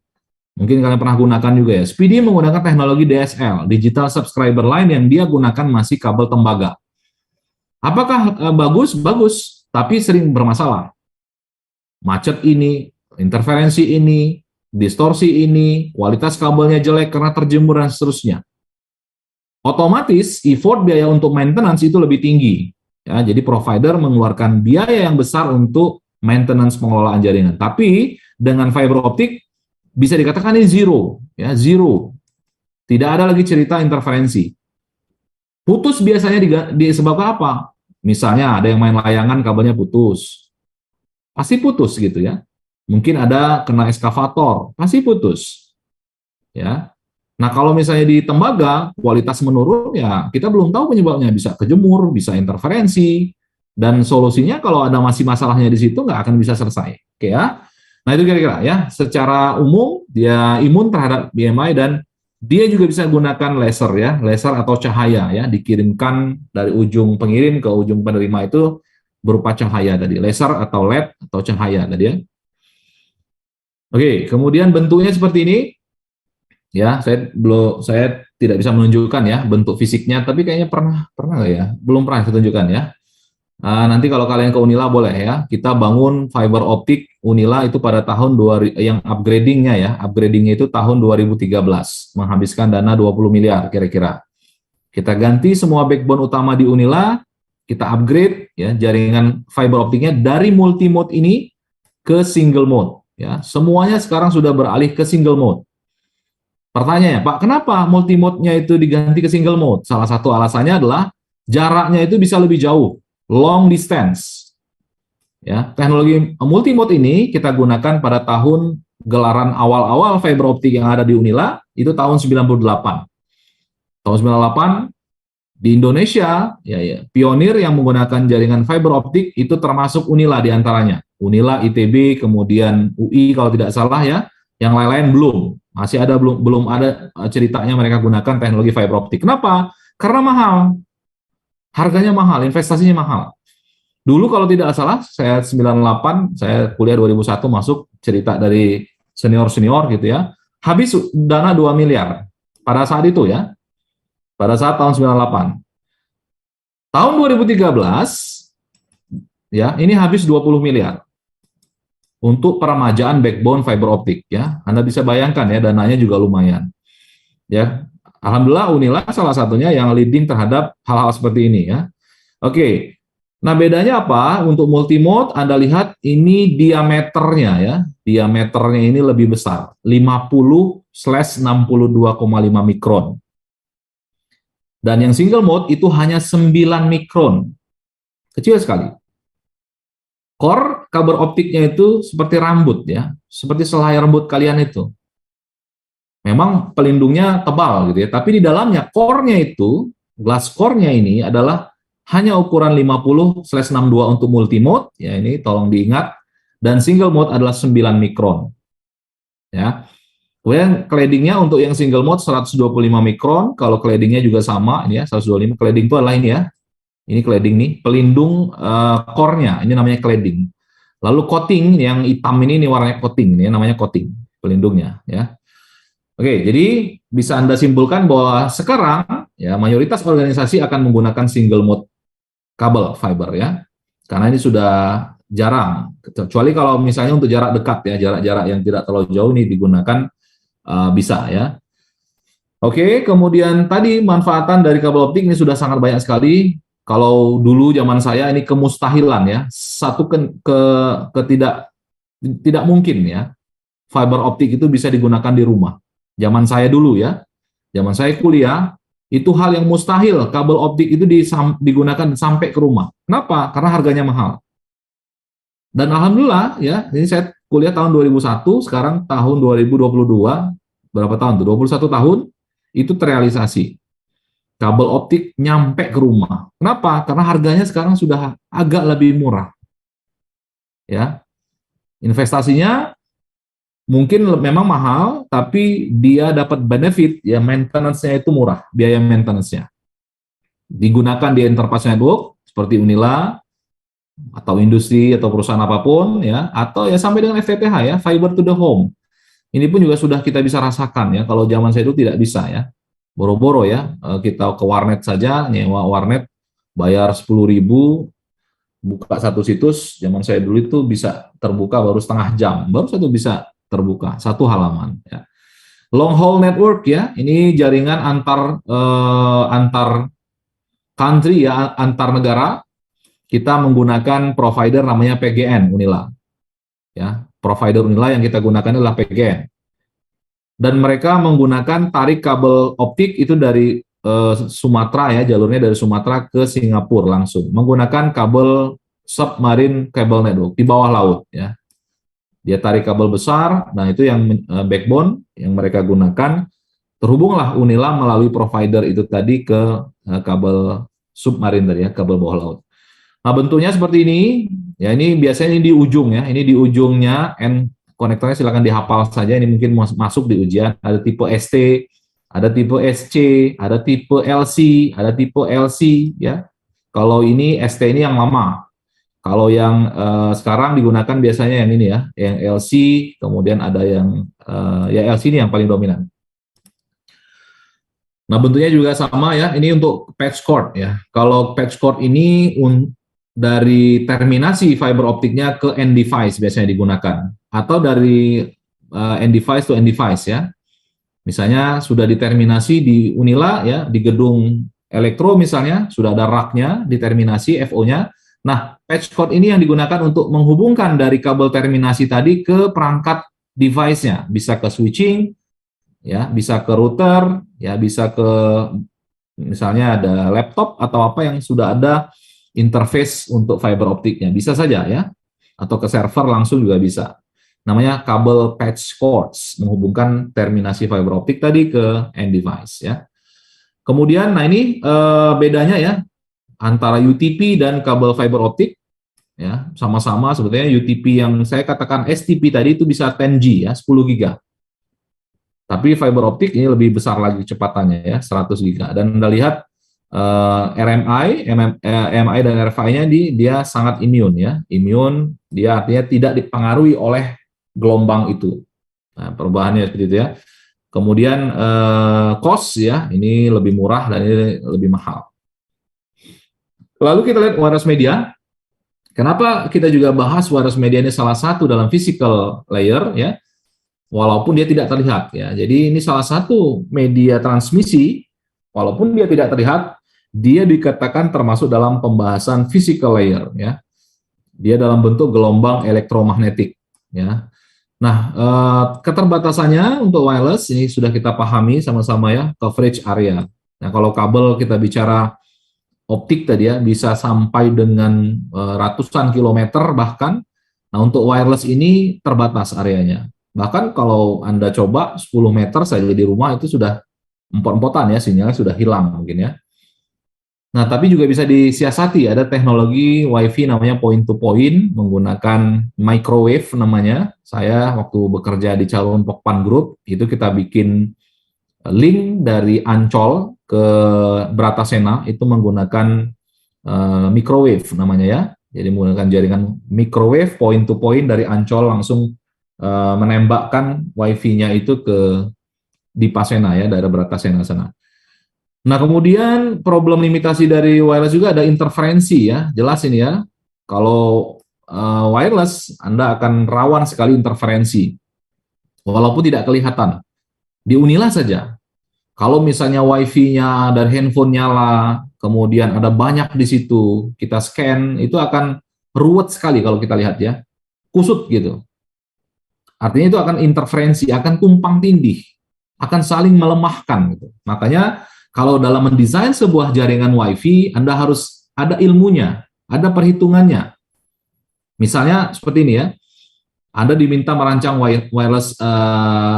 Mungkin kalian pernah gunakan juga ya. Speedy menggunakan teknologi DSL, Digital Subscriber Line, yang dia gunakan masih kabel tembaga. Apakah bagus? Bagus, tapi sering bermasalah. Macet ini, interferensi ini, distorsi ini, kualitas kabelnya jelek karena terjemur dan seterusnya. Otomatis effort biaya untuk maintenance itu lebih tinggi. Ya, jadi provider mengeluarkan biaya yang besar untuk maintenance pengelolaan jaringan. Tapi dengan fiber optik bisa dikatakan ini zero, ya zero. Tidak ada lagi cerita interferensi. Putus biasanya disebabkan apa? Misalnya ada yang main layangan kabelnya putus. Pasti putus gitu ya. Mungkin ada kena eskavator, pasti putus. Ya. Nah, kalau misalnya di tembaga kualitas menurun, ya kita belum tahu penyebabnya, bisa kejemur, bisa interferensi, dan solusinya kalau ada masih masalahnya di situ nggak akan bisa selesai. Oke ya. Nah, itu kira-kira ya. Secara umum dia imun terhadap BMI, dan dia juga bisa gunakan laser ya, laser atau cahaya ya, dikirimkan dari ujung pengirim ke ujung penerima itu berupa cahaya tadi, laser atau LED atau cahaya tadi ya. Oke, kemudian bentuknya seperti ini. Ya, saya tidak bisa menunjukkan ya bentuk fisiknya, tapi kayaknya pernah nggak ya? Belum pernah saya tunjukkan ya. Nanti kalau kalian ke Unila boleh ya, kita bangun fiber optik Unila itu pada tahun yang upgradingnya itu tahun 2013, menghabiskan dana 20 miliar kira-kira. Kita ganti semua backbone utama di Unila, kita upgrade ya jaringan fiber optiknya dari multi mode ini ke single mode ya. Semuanya sekarang sudah beralih ke single mode. Pertanyaannya, Pak, kenapa multi mode-nya itu diganti ke single mode? Salah satu alasannya adalah jaraknya itu bisa lebih jauh, long distance. Ya, teknologi multi mode ini kita gunakan pada tahun gelaran awal-awal fiber optik yang ada di Unila, itu tahun 98. Tahun 98 di Indonesia, pionir yang menggunakan jaringan fiber optik itu termasuk Unila di antaranya. Unila, ITB, kemudian UI kalau tidak salah ya. Yang lain-lain belum. Masih ada belum ada ceritanya mereka gunakan teknologi fiber optik. Kenapa? Karena mahal. Harganya mahal, investasinya mahal. Dulu kalau tidak salah, saya 98, saya kuliah 2001 masuk, cerita dari senior-senior gitu ya. Habis dana 2 miliar pada saat itu ya. Pada saat tahun 98. Tahun 2013 ya, ini habis 20 miliar. Untuk peremajaan backbone fiber optik ya. Anda bisa bayangkan ya, dananya juga lumayan. Ya. Alhamdulillah Unila salah satunya yang leading terhadap hal-hal seperti ini ya. Oke. Nah, bedanya apa? Untuk multimode Anda lihat ini diameternya ya. Diameternya ini lebih besar, 50/62,5 mikron. Dan yang single mode itu hanya 9 mikron. kecil sekali. Core kabel optiknya itu seperti rambut ya, seperti selai rambut kalian itu. Memang pelindungnya tebal gitu ya, tapi di dalamnya core-nya itu, glass core-nya ini adalah hanya ukuran 50/62 untuk multimode, ya ini tolong diingat, dan single mode adalah 9 mikron. Ya. Kemudian cladding-nya untuk yang single mode 125 mikron, kalau cladding-nya juga sama, ini ya 125, cladding itu adalah ini ya, ini cladding nih, pelindung core-nya, ini namanya cladding. Lalu coating yang hitam ini warnanya coating, ini namanya coating, pelindungnya ya. Oke, jadi bisa Anda simpulkan bahwa sekarang ya mayoritas organisasi akan menggunakan single mode kabel fiber ya. Karena ini sudah jarang, kecuali kalau misalnya untuk jarak dekat ya, jarak-jarak yang tidak terlalu jauh ini digunakan bisa ya. Oke, kemudian tadi manfaatan dari kabel optik ini sudah sangat banyak sekali. Kalau dulu zaman saya ini kemustahilan ya, tidak mungkin ya, fiber optik itu bisa digunakan di rumah. Zaman saya dulu ya, zaman saya kuliah, itu hal yang mustahil, kabel optik itu digunakan sampai ke rumah. Kenapa? Karena harganya mahal. Dan alhamdulillah ya, ini saya kuliah tahun 2001, sekarang tahun 2022, berapa tahun tuh? 21 tahun, itu terrealisasi. Kabel optik nyampe ke rumah. Kenapa? Karena harganya sekarang sudah agak lebih murah. Ya. Investasinya mungkin memang mahal, tapi dia dapat benefit, ya maintenance-nya itu murah, biaya maintenance-nya. Digunakan di enterprise network, seperti Unila, atau industri, atau perusahaan apapun, ya, atau ya sampai dengan FTTH, ya, fiber to the home. Ini pun juga sudah kita bisa rasakan, ya, kalau zaman saya itu tidak bisa, ya. Boro-boro ya, kita ke warnet saja, nyewa warnet, bayar 10.000, buka satu situs, zaman saya dulu itu bisa terbuka baru setengah jam, baru satu bisa terbuka, satu halaman. Ya. Long haul network ya, ini jaringan antar country ya, antar negara, kita menggunakan provider namanya PGN, Unila. Ya, provider Unila yang kita gunakan adalah PGN. Dan mereka menggunakan tarik kabel optik itu dari Sumatera ya, jalurnya dari Sumatera ke Singapura langsung menggunakan kabel submarine cable network di bawah laut ya. Dia tarik kabel besar, nah itu yang backbone yang mereka gunakan. Terhubunglah Unila melalui provider itu tadi ke kabel submarine tadi ya, kabel bawah laut. Nah bentuknya seperti ini, ya ini biasanya ini di ujung ya, ini di ujungnya konektornya silakan dihafal saja, ini mungkin masuk di ujian. Ada tipe ST, ada tipe SC, ada tipe LC, ada tipe LC ya. Kalau ini ST ini yang lama. Kalau yang sekarang digunakan biasanya yang ini ya, yang LC, kemudian ada yang ya LC ini yang paling dominan. Nah bentuknya juga sama ya, ini untuk patch cord ya. Kalau patch cord ini dari terminasi fiber optiknya ke end device biasanya digunakan, atau dari end device to end device ya. Misalnya sudah diterminasi di Unila ya, di gedung elektro misalnya, sudah ada rak-nya, diterminasi FO-nya. Nah, patch cord ini yang digunakan untuk menghubungkan dari kabel terminasi tadi ke perangkat device-nya, bisa ke switching, ya, bisa ke router, ya, bisa ke misalnya ada laptop atau apa yang sudah ada interface untuk fiber optiknya, bisa saja ya, atau ke server langsung juga bisa. Namanya kabel patch cords, menghubungkan terminasi fiber optik tadi ke end device ya. Kemudian, nah ini bedanya ya antara UTP dan kabel fiber optik ya, sama-sama sebetulnya UTP yang saya katakan STP tadi itu bisa 10G ya, 10 giga. Tapi fiber optik ini lebih besar lagi kecepatannya ya, 100 giga. Dan Anda lihat RMI dan RFI-nya dia sangat imun ya. Imun, dia artinya tidak dipengaruhi oleh gelombang itu. Nah, perubahannya seperti itu ya. Kemudian cost ya, ini lebih murah dan ini lebih mahal. Lalu kita lihat wireless media. Kenapa kita juga bahas wireless media ini salah satu dalam physical layer ya, walaupun dia tidak terlihat ya. Jadi ini salah satu media transmisi, walaupun dia tidak terlihat, dia dikatakan termasuk dalam pembahasan physical layer ya. Dia dalam bentuk gelombang elektromagnetik ya. Nah, keterbatasannya untuk wireless ini sudah kita pahami sama-sama ya, coverage area. Nah, kalau kabel kita bicara optik tadi ya, bisa sampai dengan ratusan kilometer bahkan. Nah, untuk wireless ini terbatas areanya. Bahkan kalau Anda coba 10 meter saja di rumah itu sudah empot-empotan ya, sinyalnya sudah hilang mungkin ya. Nah, tapi juga bisa disiasati, ada teknologi WiFi namanya point to point menggunakan microwave namanya. Saya waktu bekerja di Calon Pokpan Group, itu kita bikin link dari Ancol ke Bratasena itu menggunakan microwave namanya ya. Jadi menggunakan jaringan microwave point to point dari Ancol langsung menembakkan WiFi-nya itu ke di Pasena ya, daerah Bratasena sana. Nah, kemudian problem limitasi dari wireless juga ada interferensi ya. Jelas ini ya. Kalau wireless Anda akan rawan sekali interferensi. Walaupun tidak kelihatan. Diunilah saja. Kalau misalnya wifi-nya dan handphone nyala, kemudian ada banyak di situ, kita scan, itu akan ruwet sekali kalau kita lihat ya. Kusut gitu. Artinya itu akan interferensi, akan tumpang tindih, akan saling melemahkan gitu. Makanya kalau dalam mendesain sebuah jaringan WiFi, Anda harus ada ilmunya, ada perhitungannya. Misalnya seperti ini ya, Anda diminta merancang wireless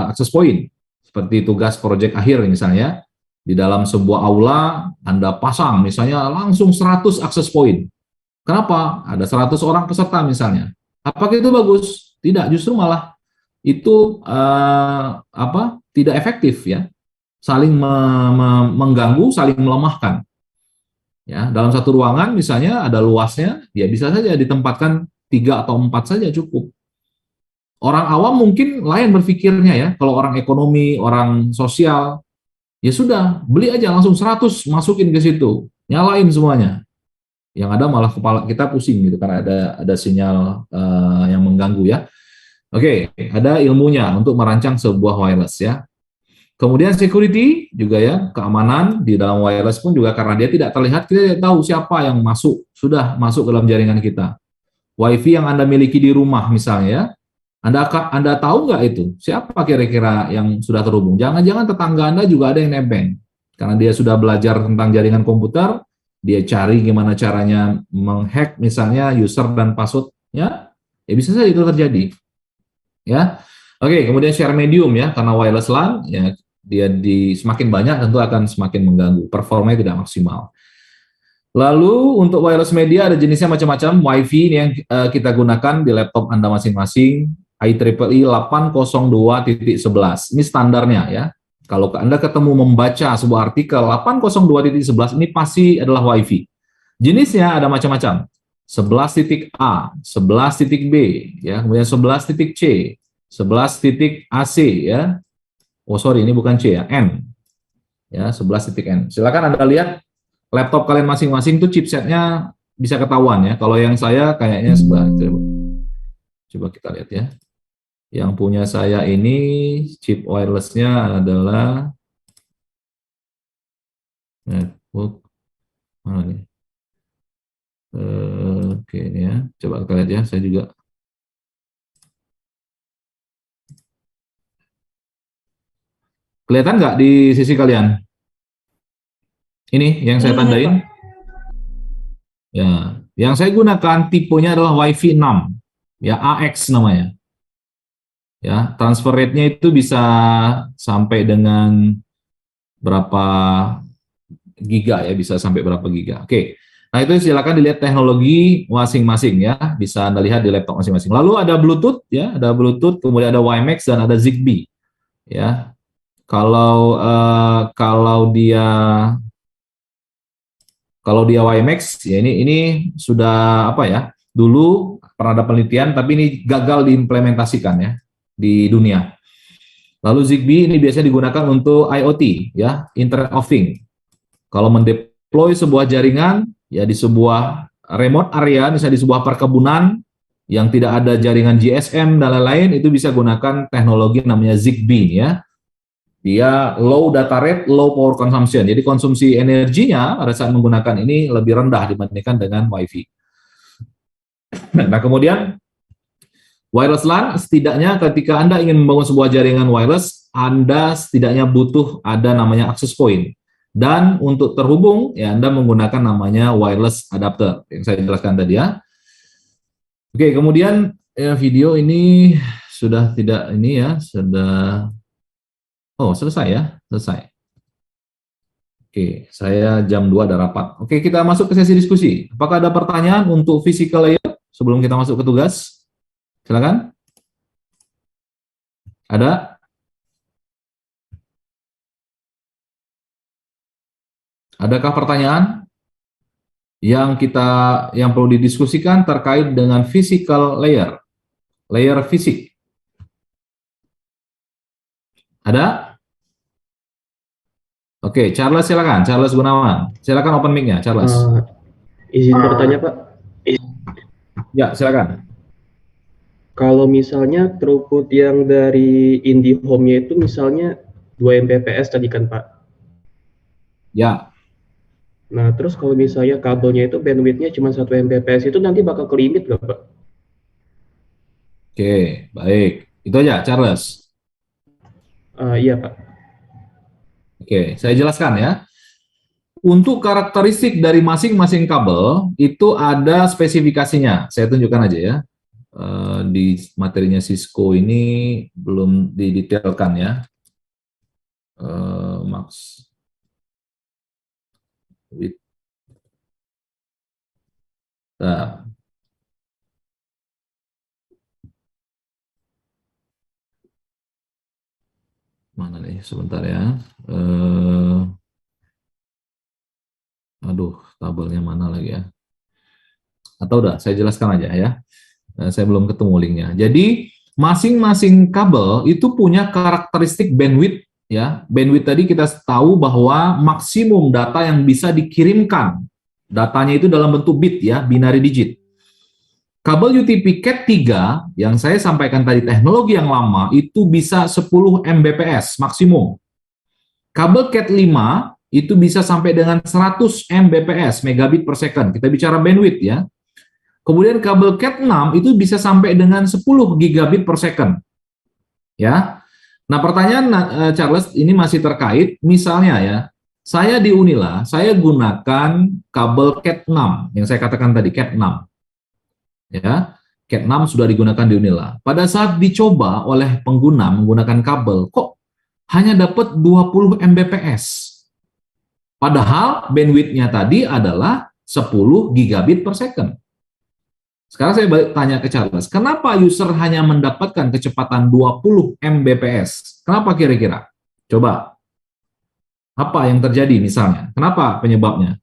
access point, seperti tugas proyek akhir misalnya, di dalam sebuah aula, Anda pasang misalnya langsung 100 access point. Kenapa? Ada 100 orang peserta misalnya. Apakah itu bagus? Tidak, justru malah itu tidak efektif ya. Saling mengganggu, saling melemahkan. Ya, dalam satu ruangan misalnya ada luasnya, ya bisa saja ditempatkan 3 atau 4 saja cukup. Orang awam mungkin lain berpikirnya ya, kalau orang ekonomi, orang sosial, ya sudah, beli aja langsung 100, masukin ke situ, nyalain semuanya. Yang ada malah kepala kita pusing gitu, karena ada sinyal yang mengganggu ya. Oke, ada ilmunya untuk merancang sebuah wireless ya. Kemudian security juga ya, keamanan di dalam wireless pun juga karena dia tidak terlihat, kita tidak tahu siapa yang sudah masuk ke dalam jaringan kita. WiFi yang Anda miliki di rumah misalnya ya, Anda tahu nggak itu? Siapa kira-kira yang sudah terhubung? Jangan-jangan tetangga Anda juga ada yang nebeng. Karena dia sudah belajar tentang jaringan komputer, dia cari gimana caranya menghack misalnya user dan passwordnya, ya bisa saja itu terjadi. Ya, oke. Kemudian share medium ya, karena wireless LAN ya dia semakin banyak tentu akan semakin mengganggu, performanya tidak maksimal. Lalu untuk wireless media ada jenisnya macam-macam. WiFi ini yang kita gunakan di laptop Anda masing-masing, IEEE 802.11. Ini standarnya ya. Kalau Anda ketemu membaca sebuah artikel 802.11 ini pasti adalah WiFi. Jenisnya ada macam-macam. 11.A, 11.B, ya, kemudian 11.C, 11.AC ya. Oh sorry, ini bukan C ya, N. Ya, 11.N. Silakan Anda lihat laptop kalian masing-masing tuh chipsetnya bisa ketahuan ya. Kalau yang saya kayaknya coba kita lihat ya. Yang punya saya ini chip wirelessnya adalah network mana nih? Oke ini ya. Coba kita lihat ya. Saya juga kelihatan nggak di sisi kalian? Ini yang saya tandain. Ya, yang saya gunakan tipenya adalah WiFi 6, ya AX namanya. Ya, transfer rate-nya itu bisa sampai dengan berapa giga ya, bisa sampai berapa giga. Oke. Nah, itu silakan dilihat teknologi masing-masing ya, bisa Anda lihat di laptop masing-masing. Lalu ada Bluetooth ya, ada Bluetooth, kemudian ada WiMAX dan ada Zigbee. Ya. Kalau dia WiMAX ya ini sudah apa ya? Dulu pernah ada penelitian tapi ini gagal diimplementasikan ya di dunia. Lalu Zigbee ini biasanya digunakan untuk IoT ya, Internet of Things. Kalau mendeploy sebuah jaringan ya di sebuah remote area, misalnya di sebuah perkebunan yang tidak ada jaringan GSM dan lain-lain, itu bisa gunakan teknologi namanya Zigbee ya. Dia low data rate, low power consumption. Jadi konsumsi energinya pada saat menggunakan ini lebih rendah dibandingkan dengan WiFi. Nah, kemudian wireless LAN, setidaknya ketika Anda ingin membangun sebuah jaringan wireless, Anda setidaknya butuh ada namanya access point. Dan untuk terhubung, ya Anda menggunakan namanya wireless adapter yang saya jelaskan tadi ya. Oke, kemudian ya, video ini sudah tidak ini ya, sudah, oh selesai ya, selesai. Oke, saya jam 2 ada rapat. Oke, kita masuk ke sesi diskusi. Apakah ada pertanyaan untuk physical layer sebelum kita masuk ke tugas? Silakan. Ada? Adakah pertanyaan yang perlu didiskusikan terkait dengan physical layer, layer fisik? Ada? Oke, Charles silakan, Charles Gunawan. Silakan open mic-nya, Charles. Izin bertanya, Pak. Ya, silakan. Kalau misalnya throughput yang dari IndiHome-nya itu misalnya 2 Mbps tadi kan, Pak. Ya. Nah, terus kalau misalnya kabelnya itu bandwidth-nya cuma 1 Mbps itu nanti bakal ke limit nggak, Pak? Oke, baik. Itu aja, Charles. Iya, Pak. Oke, saya jelaskan ya. Untuk karakteristik dari masing-masing kabel, itu ada spesifikasinya. Saya tunjukkan aja ya. Di materinya Cisco ini belum didetailkan ya. Max with mana nih sebentar ya. Aduh, tabelnya mana lagi ya? Atau udah saya jelaskan aja ya. Saya belum ketemu linknya. Jadi masing-masing kabel itu punya karakteristik bandwidth ya. Bandwidth tadi kita tahu bahwa maksimum data yang bisa dikirimkan, datanya itu dalam bentuk bit ya, binary digit. Kabel UTP Cat 3 yang saya sampaikan tadi teknologi yang lama itu bisa 10 Mbps maksimum. Kabel Cat 5 itu bisa sampai dengan 100 Mbps, megabit per second. Kita bicara bandwidth ya. Kemudian kabel Cat 6 itu bisa sampai dengan 10 gigabit per second. Ya. Nah, pertanyaan Charles ini masih terkait misalnya ya. Saya di Unila, saya gunakan kabel Cat 6 yang saya katakan tadi Cat 6. Ya. Cat 6 sudah digunakan di Unila. Pada saat dicoba oleh pengguna menggunakan kabel, kok hanya dapat 20 Mbps. Padahal bandwidth-nya tadi adalah 10 gigabit per second. Sekarang saya balik tanya ke Charles, kenapa user hanya mendapatkan kecepatan 20 Mbps? Kenapa kira-kira? Coba. Apa yang terjadi misalnya? Kenapa penyebabnya?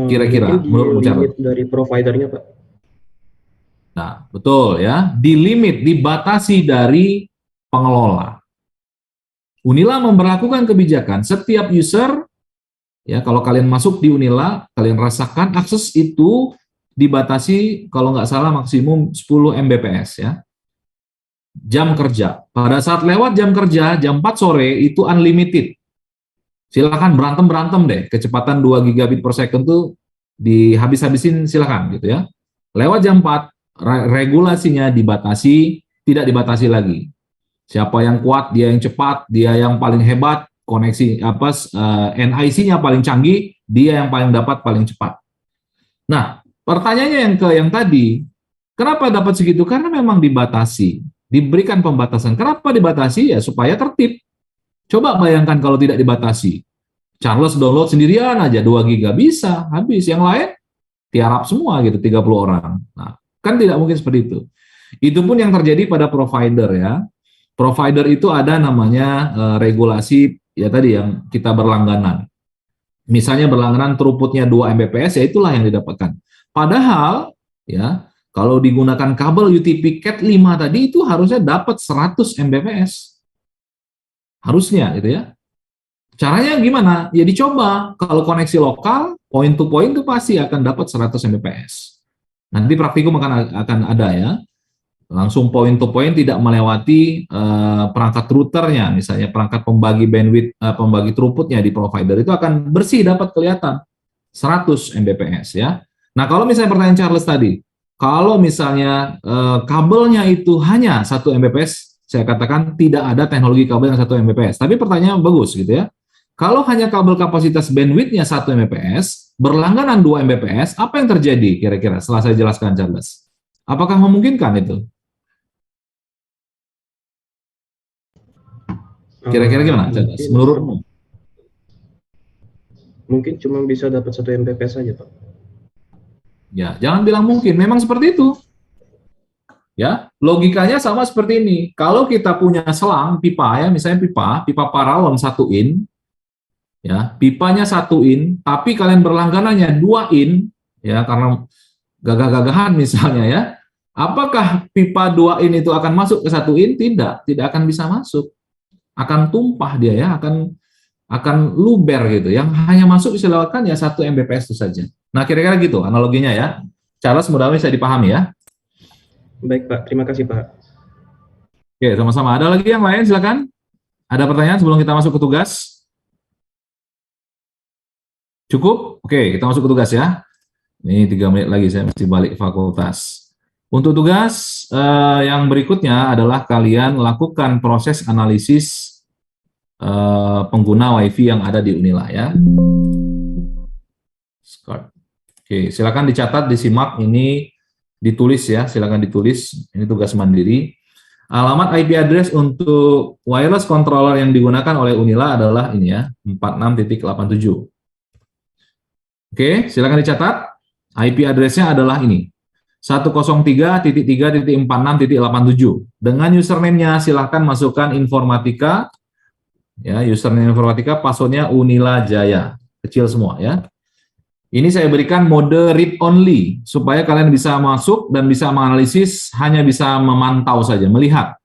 Kira-kira menurut Charles? Dari providernya, Pak. Nah, betul ya. Di limit, dibatasi dari pengelola. Unila memberlakukan kebijakan setiap user, ya kalau kalian masuk di Unila, kalian rasakan akses itu dibatasi kalau nggak salah maksimum 10 Mbps ya. Jam kerja. Pada saat lewat jam kerja, jam 4 sore itu unlimited. Silakan berantem deh. Kecepatan 2 gigabit per second tuh dihabis-habisin silakan gitu ya. Lewat jam 4, regulasinya dibatasi, tidak dibatasi lagi. Siapa yang kuat, dia yang cepat, dia yang paling hebat, koneksi NIC-nya paling canggih, dia yang paling dapat paling cepat. Nah, pertanyaannya yang tadi, kenapa dapat segitu? Karena memang dibatasi, diberikan pembatasan. Kenapa dibatasi? Ya supaya tertib. Coba bayangkan kalau tidak dibatasi. Charles download sendirian aja 2 giga bisa, habis. Yang lain tiarap semua gitu 30 orang. Nah, kan tidak mungkin seperti itu. Itu pun yang terjadi pada provider ya. Provider itu ada namanya regulasi ya tadi yang kita berlangganan. Misalnya berlangganan throughputnya 2 Mbps ya itulah yang didapatkan. Padahal ya kalau digunakan kabel UTP Cat 5 tadi itu harusnya dapat 100 Mbps. Harusnya gitu ya. Caranya gimana? Ya dicoba. Kalau koneksi lokal, point to point itu pasti akan dapat 100 Mbps. Nanti praktikum akan ada ya. Langsung point to point tidak melewati perangkat routernya, misalnya perangkat pembagi bandwidth, pembagi throughputnya di provider itu akan bersih dapat kelihatan 100 Mbps ya. Nah, kalau misalnya pertanyaan Charles tadi, kalau misalnya kabelnya itu hanya 1 Mbps, saya katakan tidak ada teknologi kabel yang 1 Mbps. Tapi pertanyaan bagus gitu ya. Kalau hanya kabel kapasitas bandwidth-nya 1 Mbps, berlangganan 2 Mbps, apa yang terjadi kira-kira setelah saya jelaskan, Charles? Apakah memungkinkan itu? Kira-kira gimana, Charles? Menurutmu? Mungkin cuma bisa dapat 1 Mbps saja, Pak. Ya, jangan bilang mungkin, memang seperti itu. Ya, logikanya sama seperti ini. Kalau kita punya selang pipa ya, misalnya pipa paralon 1 in, ya, pipanya 1 in, tapi kalian berlangganannya 2 in, ya, karena gagah-gagahan misalnya ya, apakah pipa 2 in itu akan masuk ke 1 in? Tidak akan bisa masuk. Akan tumpah dia ya, akan luber gitu. Yang hanya masuk bisa lewatkan ya 1 Mbps itu saja. Nah, kira-kira gitu analoginya ya. Charles, mudah-mudahan bisa dipahami ya. Baik, Pak. Terima kasih, Pak. Oke, sama-sama. Ada lagi yang lain, silakan. Ada pertanyaan sebelum kita masuk ke tugas? Cukup? Oke, kita masuk ke tugas ya. Ini 3 menit lagi, saya mesti balik fakultas. Untuk tugas yang berikutnya adalah kalian lakukan proses analisis pengguna WiFi yang ada di Unila ya. Oke, silakan dicatat, disimak, ini ditulis ya, silakan ditulis. Ini tugas mandiri. Alamat IP address untuk wireless controller yang digunakan oleh Unila adalah ini ya, 46.87. Oke, silakan dicatat. IP address-nya adalah ini, 103.3.46.87. Dengan username-nya silahkan masukkan informatika, ya, username informatika, password-nya Unila Jaya, kecil semua ya. Ini saya berikan mode read only, supaya kalian bisa masuk dan bisa menganalisis, hanya bisa memantau saja, melihat.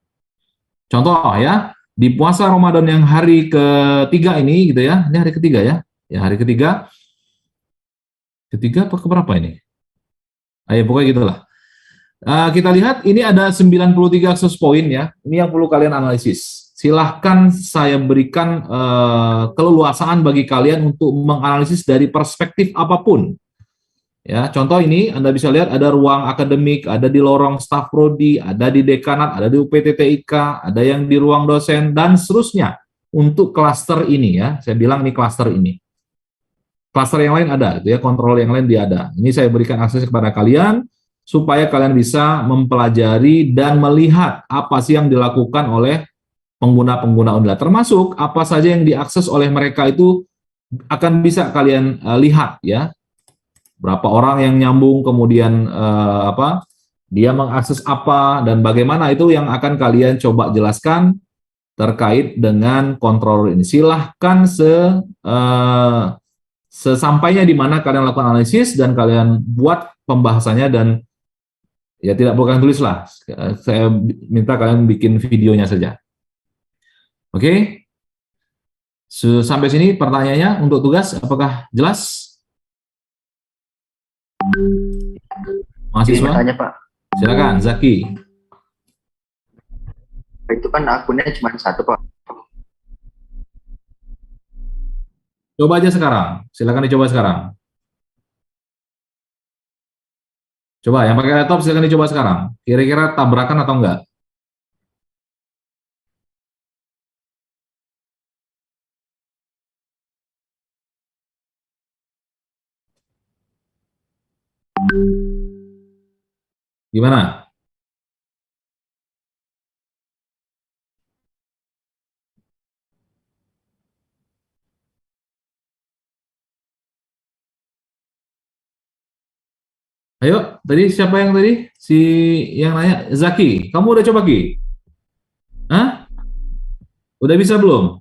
Contoh ya, di puasa Ramadan yang hari ketiga ini, gitu ya, ini hari ketiga ya, hari ketiga apa keberapa ini? Ayo, pokoknya gitulah. Kita lihat, ini ada 93 akses point ya, ini yang perlu kalian analisis. Silahkan saya berikan keleluasaan bagi kalian untuk menganalisis dari perspektif apapun. Ya, contoh ini Anda bisa lihat ada ruang akademik, ada di lorong staf prodi, ada di dekanat, ada di UPTTIK, ada yang di ruang dosen dan seterusnya. Untuk klaster ini ya, saya bilang ini klaster ini. Klaster yang lain ada, gitu ya, kontrol yang lain dia ada. Ini saya berikan akses kepada kalian supaya kalian bisa mempelajari dan melihat apa sih yang dilakukan oleh pengguna-pengguna Unila, termasuk apa saja yang diakses oleh mereka itu akan bisa kalian lihat ya. Berapa orang yang nyambung, kemudian dia mengakses apa dan bagaimana, itu yang akan kalian coba jelaskan terkait dengan controller ini. Silahkan sesampainya di mana kalian lakukan analisis dan kalian buat pembahasannya, dan ya tidak perlu kalian tulis lah. Saya minta kalian bikin videonya saja. Oke, sampai sini pertanyaannya untuk tugas, apakah jelas? Mahasiswa? Tanya, Pak. Silakan, Zaki. Itu kan akunnya cuma 1, Pak. Coba aja sekarang, silakan dicoba sekarang. Coba, yang pakai laptop silakan dicoba sekarang. Kira-kira tabrakan atau enggak? Gimana? Ayo, tadi siapa yang tadi? Si yang nanya, Zaki. Kamu udah coba, Ki? Hah? Udah bisa belum?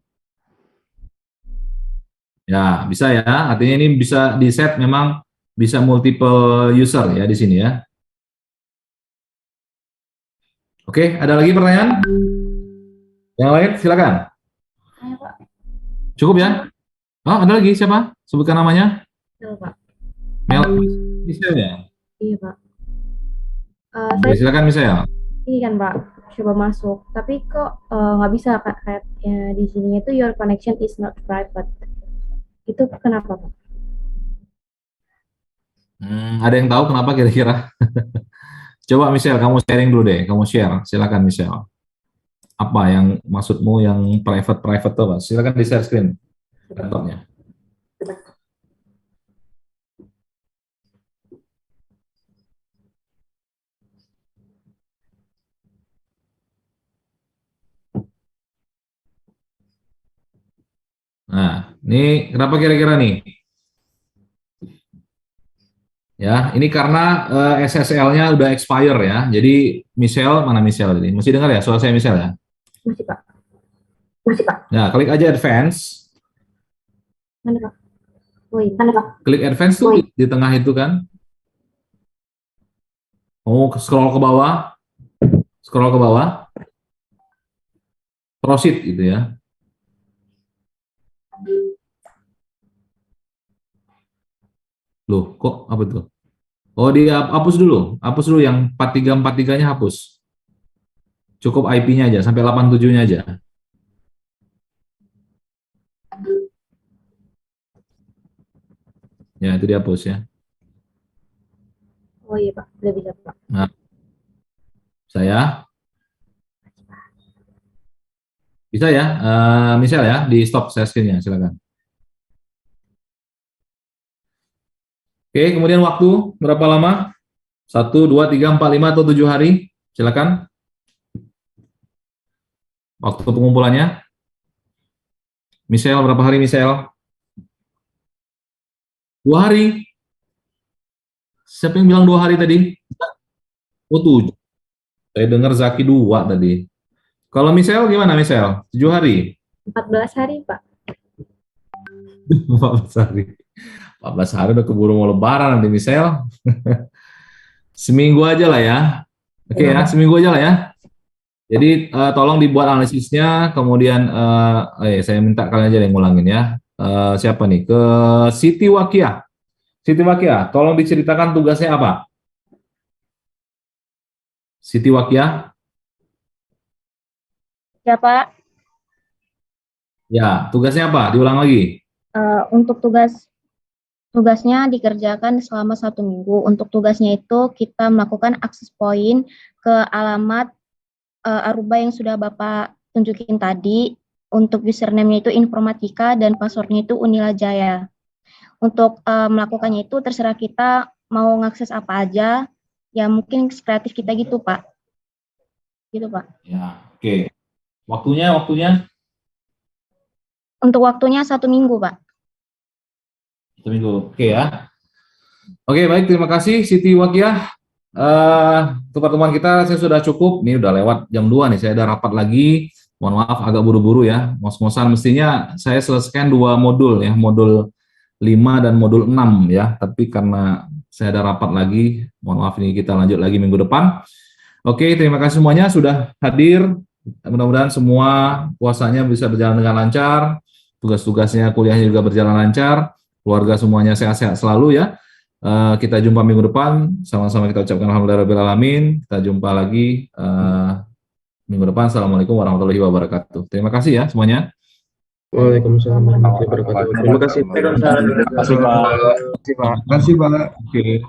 Ya, bisa ya. Artinya ini bisa di-set, memang bisa multiple user ya di sini ya. Oke, ada lagi pertanyaan? Yang lain, silakan. Ayo, Pak. Cukup ya? Oh, ada lagi siapa? Sebutkan namanya. Ayo, Pak. Mel, Michelle ya? Iya, Pak. Oke, Saya silakan Michelle. ini kan, Pak, coba masuk, tapi kok nggak bisa, Kak, kayak di sini itu your connection is not private. Itu kenapa, Pak? Ada yang tahu kenapa kira-kira? Coba Michelle, kamu sharing dulu deh. Kamu share, silakan Michelle. Apa yang maksudmu yang private tuh, Pak? Silakan di share screen. laptopnya. Nah, ini kenapa kira-kira nih? Ya, ini karena SSL-nya udah expire ya. Jadi Michelle, mana Michelle tadi? Masih dengar ya suara saya Michelle ya? Masih Pak. Masih Pak. Nah, klik aja advance. Mana Pak? Oh iya. Mana Pak? Klik advance tuh di tengah itu kan. Oh, scroll ke bawah. Scroll ke bawah. Proceed gitu ya. Loh, kok apa tuh? Oh, dia hapus dulu. Hapus dulu yang 4343-nya hapus. Cukup IP-nya aja, sampai 87-nya aja. Ya, itu dihapus ya. Oh iya Pak, udah bisa Pak. Nah, saya bisa ya, misal ya, di stop share screen-nya, silakan. Oke, kemudian waktu berapa lama? 1, 2, 3, 4, 5, atau 7 hari? Silakan. Waktu pengumpulannya. Michelle, berapa hari Michelle? 2 hari. Siapa yang bilang 2 hari tadi? Oh, 7. Saya dengar Zaki 2 tadi. Kalau Michelle gimana Michelle? 7 hari? 14 hari Pak. 14 hari. 14 hari udah keburu mau lebaran nanti Michelle. Seminggu aja lah ya. Oke ya, seminggu aja lah ya. Jadi tolong dibuat analisisnya, kemudian saya minta kalian aja yang ngulangin ya. Siapa nih? Ke Siti Wakia. Siti Wakia, tolong diceritakan tugasnya apa? Siti Wakia. Ya Pak, Ya, tugasnya apa? Diulang lagi. untuk tugasnya dikerjakan selama 1 minggu. Untuk tugasnya itu kita melakukan akses point ke alamat Aruba yang sudah Bapak tunjukin tadi. Untuk username-nya itu Informatika dan password-nya itu Unila Jaya. Untuk melakukannya itu terserah kita mau ngakses apa aja, ya mungkin kreatif kita gitu Pak. Gitu Pak. Ya, oke. Waktunya Untuk waktunya 1 minggu Pak. 1 minggu. Oke ya. Oke, baik, terima kasih Siti Wakia. Untuk pertemuan kita saya sudah cukup. Ini udah lewat jam 2 nih, saya ada rapat lagi. Mohon maaf agak buru-buru ya. Mos-mosan mestinya saya selesaikan 2 modul ya, modul 5 dan modul 6 ya. Tapi karena saya ada rapat lagi, mohon maaf ini kita lanjut lagi minggu depan. Oke, terima kasih semuanya sudah hadir. Mudah-mudahan semua puasanya bisa berjalan dengan lancar. Tugas-tugasnya, kuliahnya juga berjalan lancar. Keluarga semuanya sehat-sehat selalu ya. Kita jumpa minggu depan, sama-sama kita ucapkan alhamdulillahirabbil alamin. Kita jumpa lagi minggu depan. Assalamualaikum warahmatullahi wabarakatuh. Terima kasih ya semuanya. Waalaikumsalam warahmatullahi wabarakatuh. Terima kasih. Terima kasih, Pak. Terima kasih Pak. Oke.